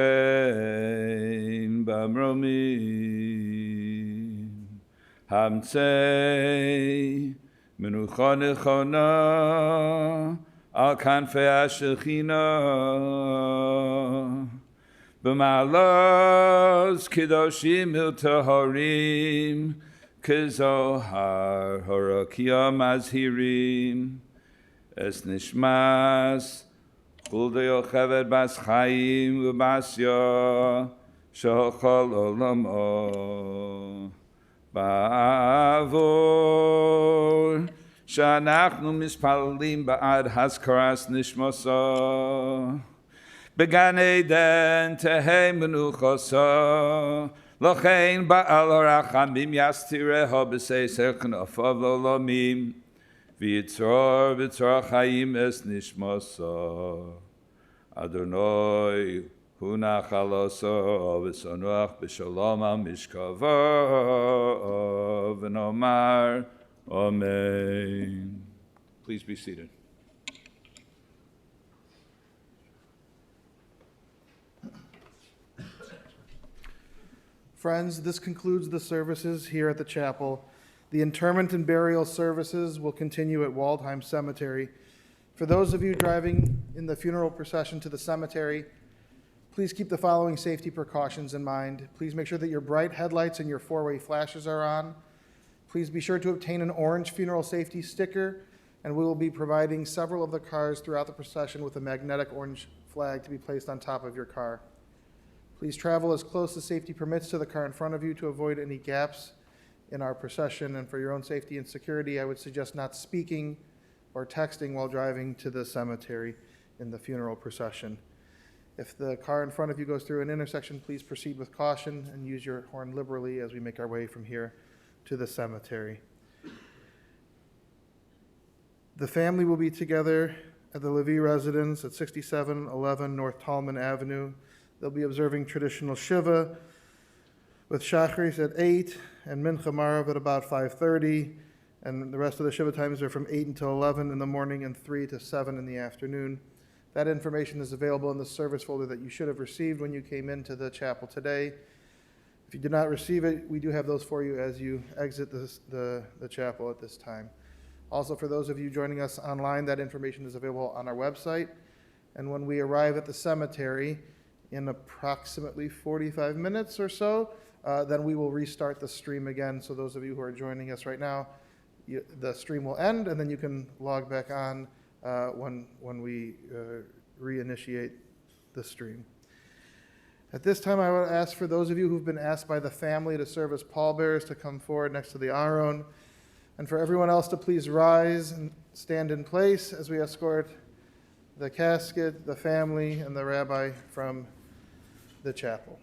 Bamromim, Hamtzei Menucha Nechona, Al Kanfei HaShechina, B'malos Kedoshim Iltaharim, Kezohar Horakia Mazhirim, Es nishmas Hulda Yocheved Bas Chaim V'Basya Shochol Olamo Ba'avor Sha'anachnu Mispalalim Ba'ad Haskaras Nishmosa Began Eden Tehei Menuchosa Lochein Ba'al Rachamim Yastireho B'Sei Serchen Ofav Lolomim V'yitzor v'tzor chayim es nishmosa. Adonai hu nachaloso v'sonuach b'shalom al mishkavo v'nomar Amen. Please be seated. Friends, this concludes the services here at the chapel. The interment and burial services will continue at Waldheim Cemetery. For those of you driving in the funeral procession to the cemetery, please keep the following safety precautions in mind. Please make sure that your bright headlights and your four-way flashes are on. Please be sure to obtain an orange funeral safety sticker, and we will be providing several of the cars throughout the procession with a magnetic orange flag to be placed on top of your car. Please travel as close as safety permits to the car in front of you to avoid any gaps in our procession, and for your own safety and security, I would suggest not speaking or texting while driving to the cemetery in the funeral procession. If the car in front of you goes through an intersection, please proceed with caution and use your horn liberally as we make our way from here to the cemetery. The family will be together at the LeVee residence at 6711 North Tallman Avenue. They'll be observing traditional Shiva with Shacharis at 8 and Mincha Marav at about 5:30, and the rest of the Shiva times are from 8 until 11 in the morning and 3 to 7 in the afternoon. That information is available in the service folder that you should have received when you came into the chapel today. If you did not receive it, we do have those for you as you exit the chapel at this time. Also, for those of you joining us online, that information is available on our website. And when we arrive at the cemetery in approximately 45 minutes or so, then we will restart the stream again. So those of you who are joining us right now, the stream will end, and then you can log back on when we reinitiate the stream. At this time, I would ask for those of you who've been asked by the family to serve as pallbearers to come forward next to the Aron, and for everyone else to please rise and stand in place as we escort the casket, the family, and the rabbi from the chapel.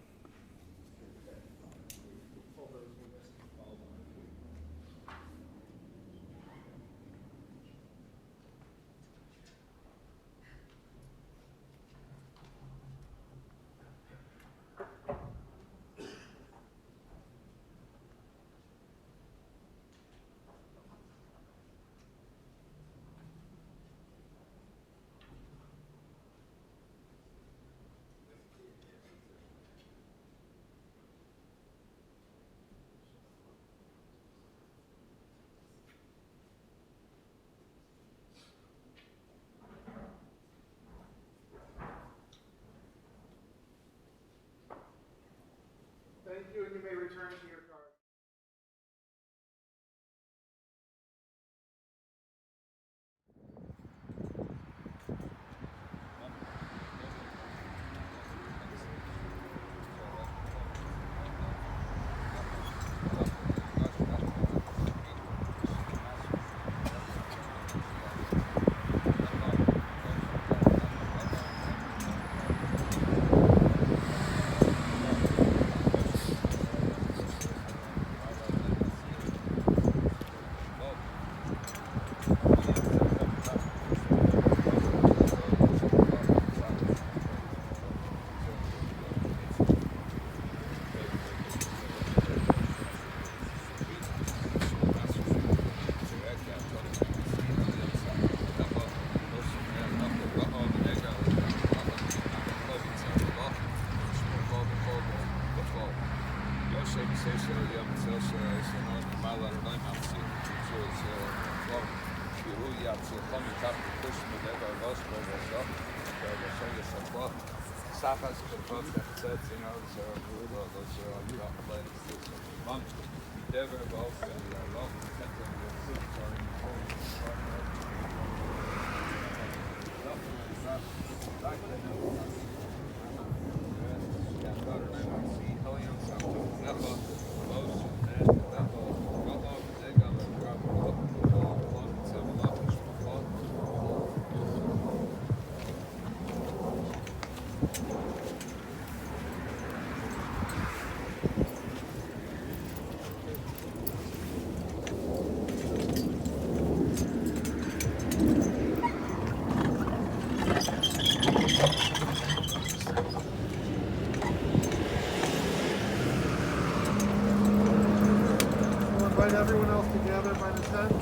We'll invite everyone else to gather by the tent.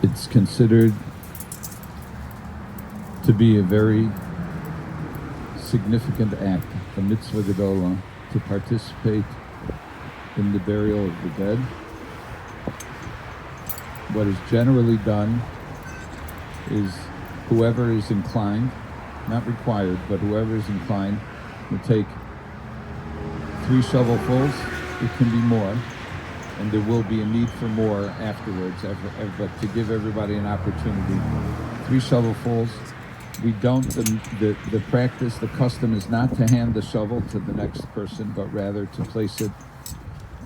It's considered to be a very significant act, a mitzvah gedola, to participate in the burial of the dead. What is generally done is whoever is inclined, not required, but whoever is inclined will take 3 shovelfuls. It can be more, and there will be a need for more afterwards, but to give everybody an opportunity. 3 shovelfuls. We don't, the practice, the custom is not to hand the shovel to the next person, but rather to place it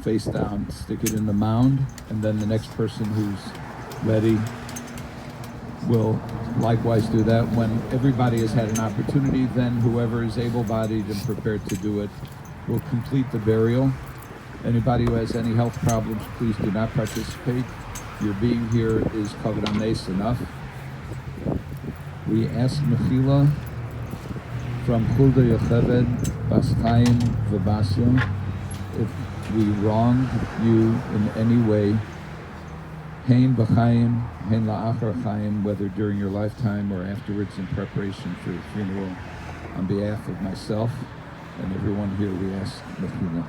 face down, stick it in the mound, and then the next person who's ready will likewise do that. When everybody has had an opportunity, then whoever is able-bodied and prepared to do it will complete the burial. Anybody who has any health problems, please do not participate. Your being here is covered on nace enough. We ask Mechila from Chulda Yocheved, Bas Chaim V'Basu, if we wronged you in any way, Hein B'Chaim, Hein La'achar Chaim, whether during your lifetime or afterwards in preparation for the funeral, on behalf of myself and everyone here, we ask Mechila.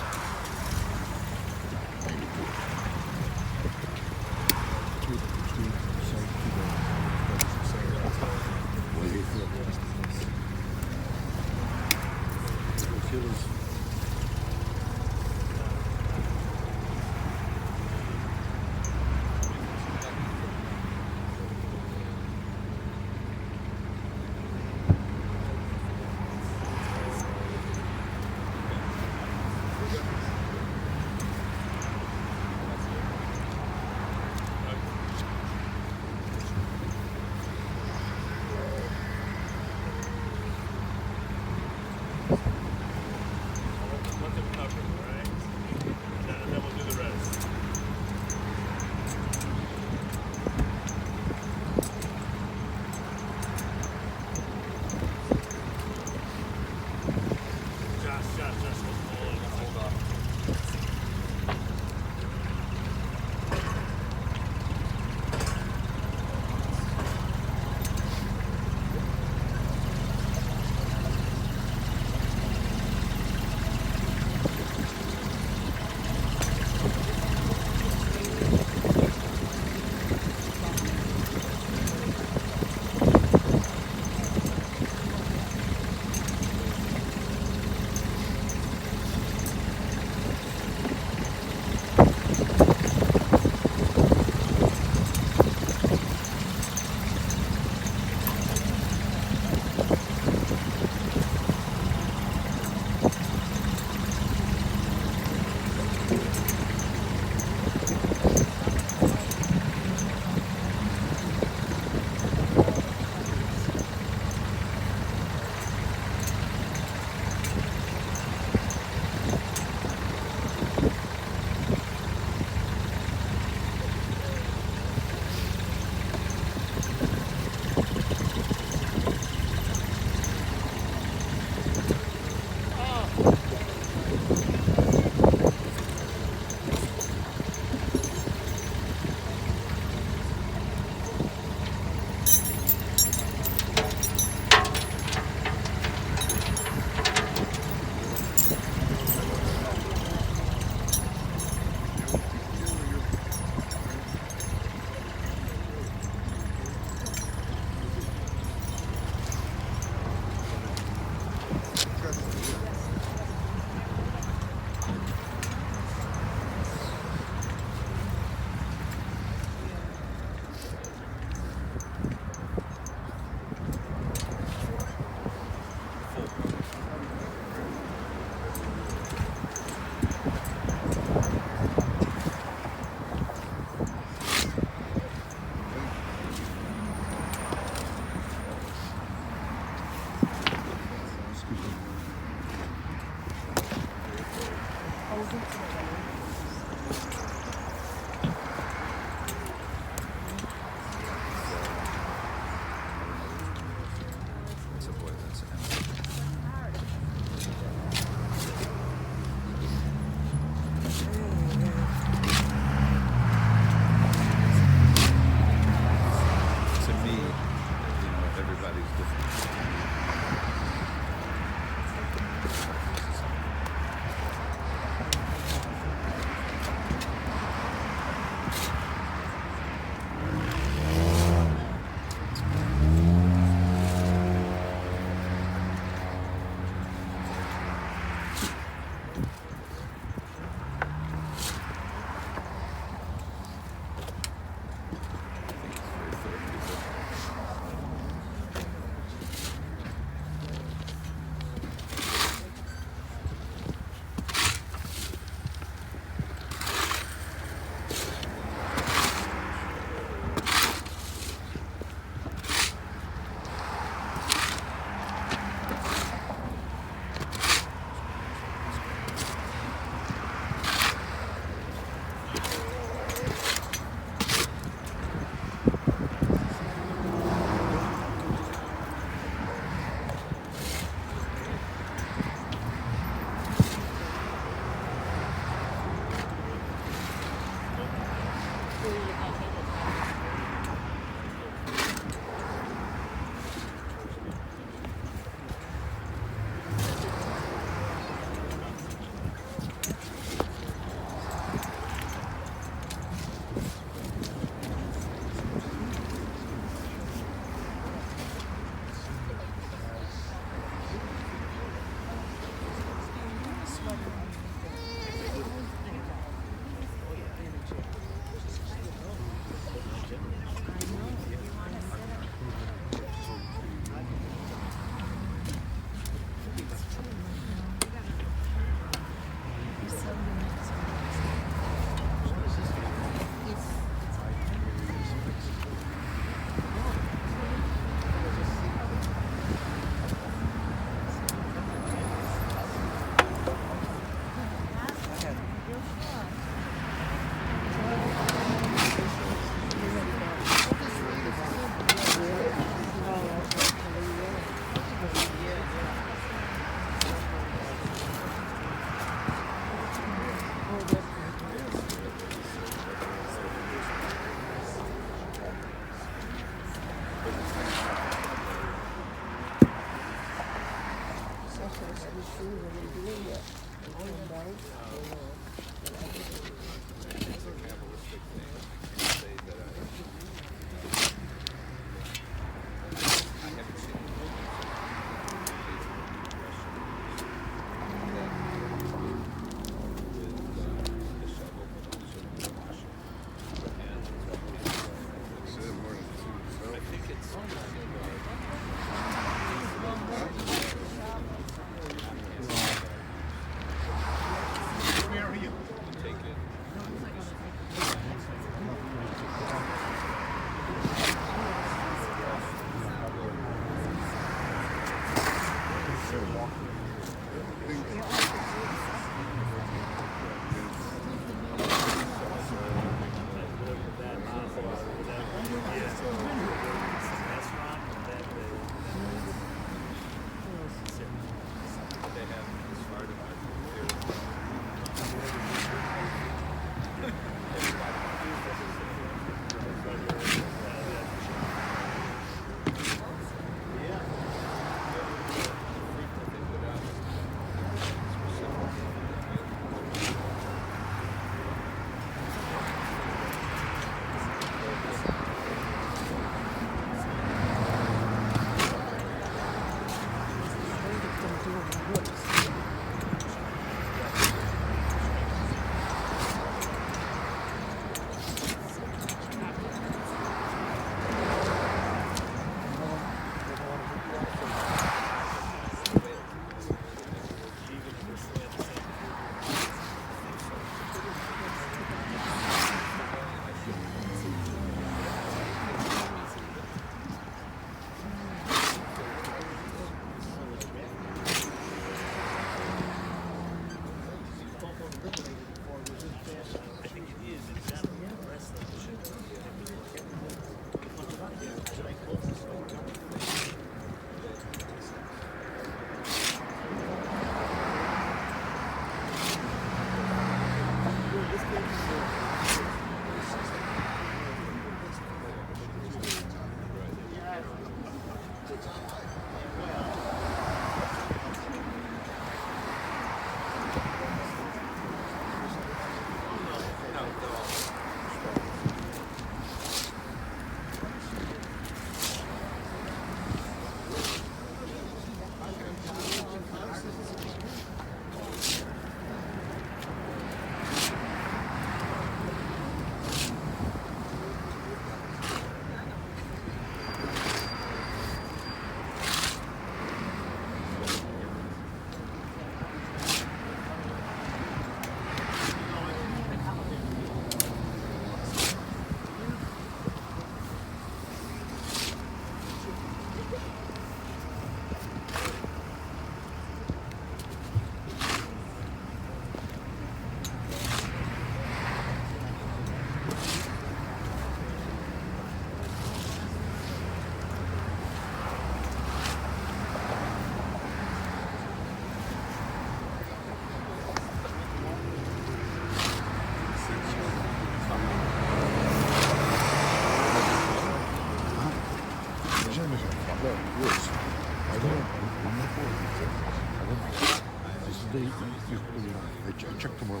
check tomorrow.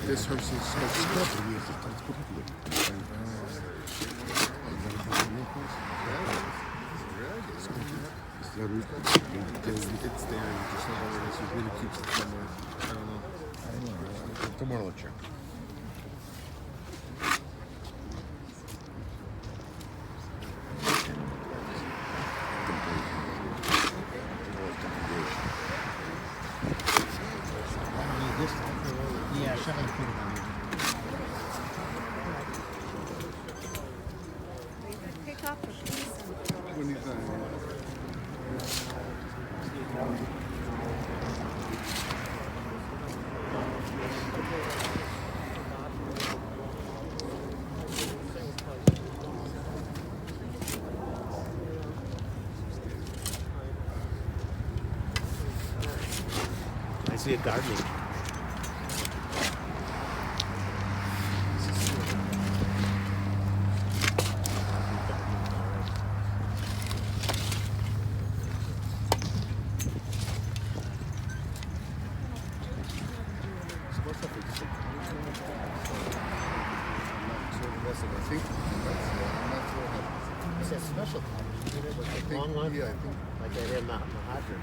This house is it's there, you just don't know where it is. It really keeps it somewhere. I don't know. Tomorrow I'll check. I see a gardening. I think that's I'm not sure how. It's a special cottage, isn't it? Like a long one? Yeah, I think. Like they had in Mahadran.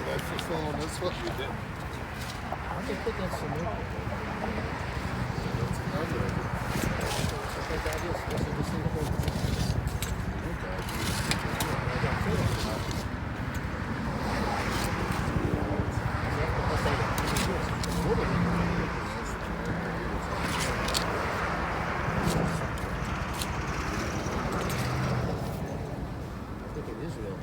That's just following this one. You did. I think that's some new. That's another. I think that is. This is this thing. I think it is real.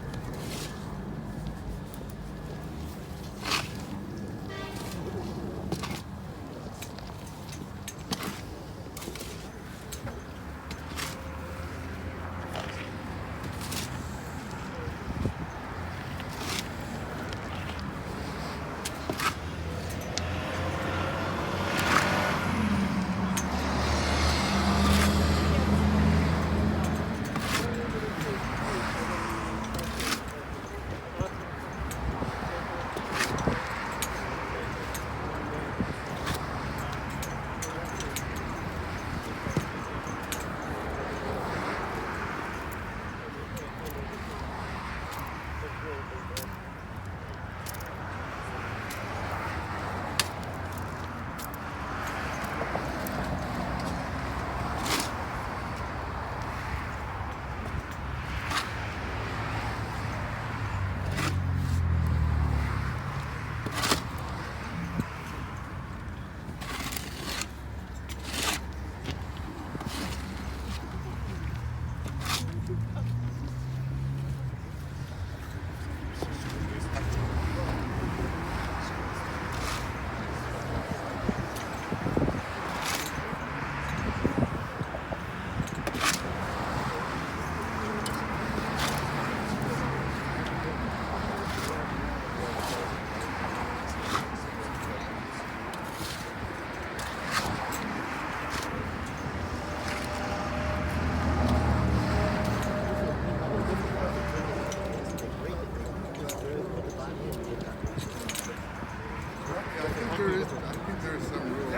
There is some rules.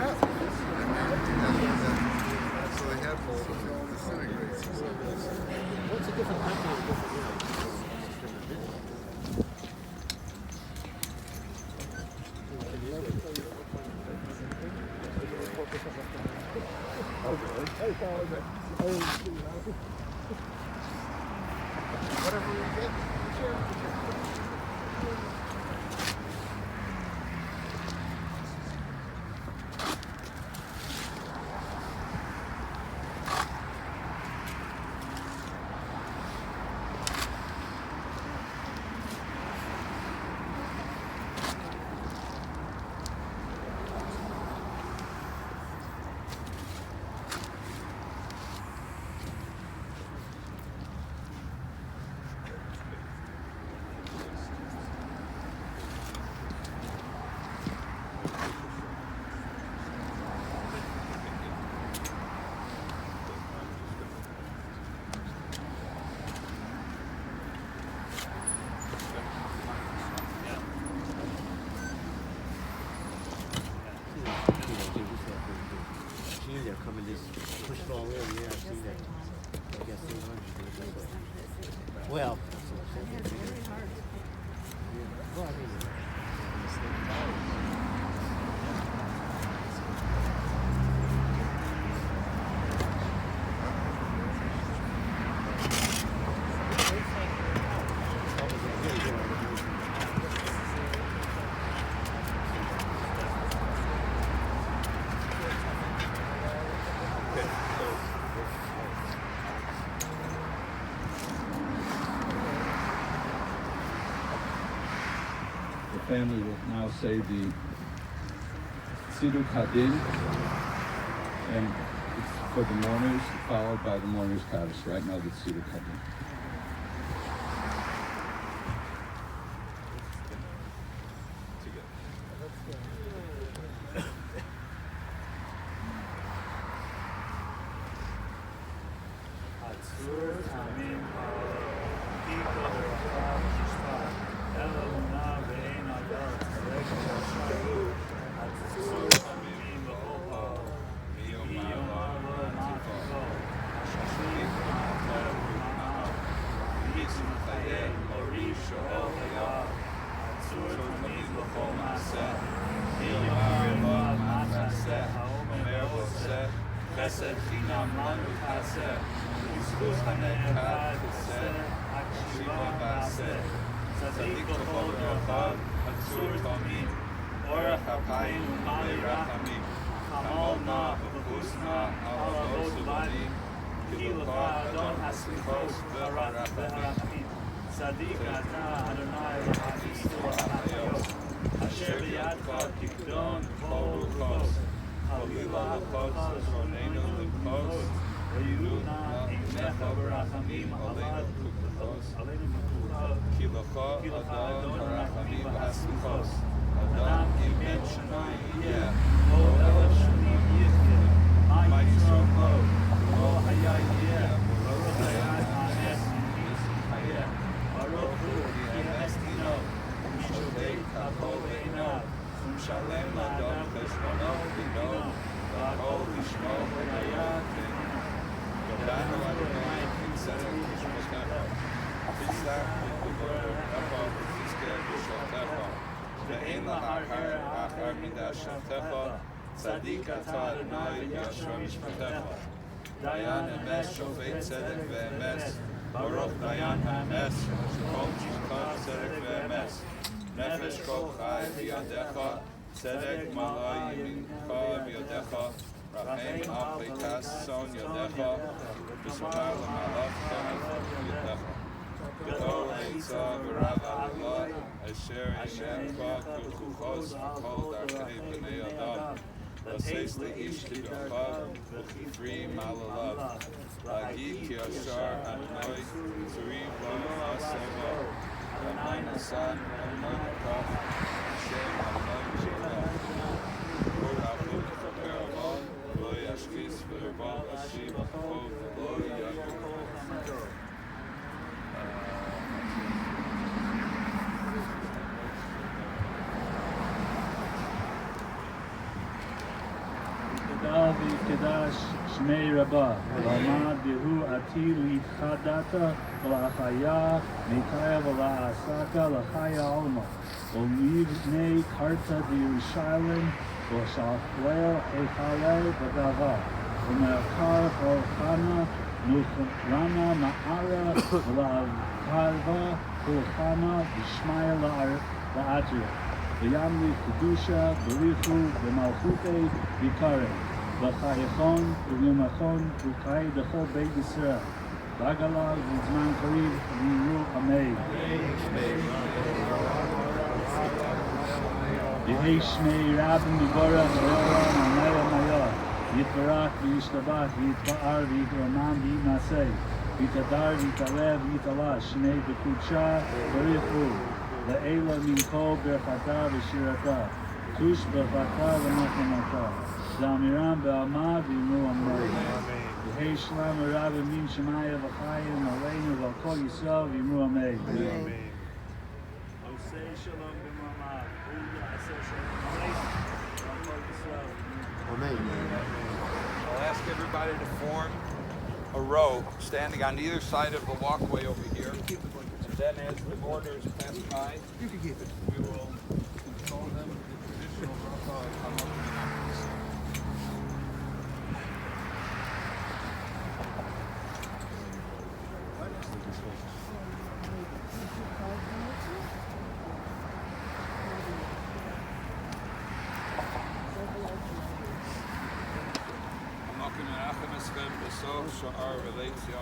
So they have to disintegrate. What's a different country and different, Whatever we get, share. They're coming just push it all in. Yeah, I've seen that. I guess they are. Well, well, I mean, The family will now say the Siddur Hadin, and it's for the mourners, followed by the mourners' Kaddish. Right now, the Siddur Hadin. חסד חינם לנו תעשה, בזכות הנאחד תעשה, הקשיבה נעשה. צדיק בכל דרכיו, עצור תמיד, אורח אפיים ומלא רחמים, חמול נא וחוס נא על אבות ובנים, כי לך אדון הסליחוס והרחמים. צדיק אתה אדוני אלוהינו והחיוס, אשר בידך תקדון כל רוחוס. חלילה החוץ זרוננו לבחוס, ויהיו נא עמך ברחמים עלינו וכוחוס. כי לך אדון הרחמים והסליחוס. אדם אם בן שנה יהיה, או 1,000 שנים יחיה, מה ישרום לו, לא היה יהיה, ברוך היה האנס חיה, ברוך הוא כי האנס דינו, ומשתבק הכל בעיניו, ומשלם לאדם חשבונו דינו, והכל לשמו והיה תהנו. ידענו אדוני כי צדק תשמותיך, תצלח בדבריך ותזכה בשעותיך. ואין להר אחר מדשתך, צדיק אתה אדוני בישר משפטיך. דיין אמת שופט צדק ואמת, ברוך דיין האמת, שכל משפטיו צדק ואמת. נפש כל חי בידיך, צדק מלא ימינך בידיך, רחם על פליטת צאן ידיך, ושמר למלאכתך בידיך. גדול עצה ורב עלילה, אשר אינך ככוחוס וכל דרכי בני אדם. לשש לאיש כדרכיו וכפרי מעלליו. להגיד כי ישר אדוני צורי לא עשהו, אדוני נשא אדוני לקח, השם אדוני שלח. לא רחום בערבון, לא ישקיס בערבון, אשיב החוב ולא יגור. ויתקדש שמי רבה, ועמד והוא עתיד להתחדתה ולהחיה, מיטה ולעסקה לחיה עולמה, ולבני קרתא דירושלים, ושכלל היכלי בגאווה, ומרכר כל חנה, נוכרנה מערה, ולאבטבה כולחנה, ושמיה לאתר. וימליך קדושה, בריחו, במלכותי, יקרא. בחייכון וביומכון וקראי דכל בית ישראל. בעגלה ובזמן קריב ויאמרו אמן. יהי שמי רב מבורך לעולם עמי עמיה. יתברך וישתבח ויתפאר ויתרומם ויתנשא. ויתהדר ויתעלה ויתעלה שמי בקודשה בריחו. לאלה מן כל ברכתה ושירתה. חוש ברכתה ונחמתה. זמירם בעלמא ואמרו אמן. יהי שלום הרב מן שמיה וחיים עלינו ועל כל ישראל ואמרו אמן. עושה שלום במעמד, הוא יעשה שלום עלינו ועל כל ישראל. Amen. I'll ask everybody to form a row, standing on either side of the walkway over here. And then as the orders pass by, we will control them with the traditional bracha. Our relates to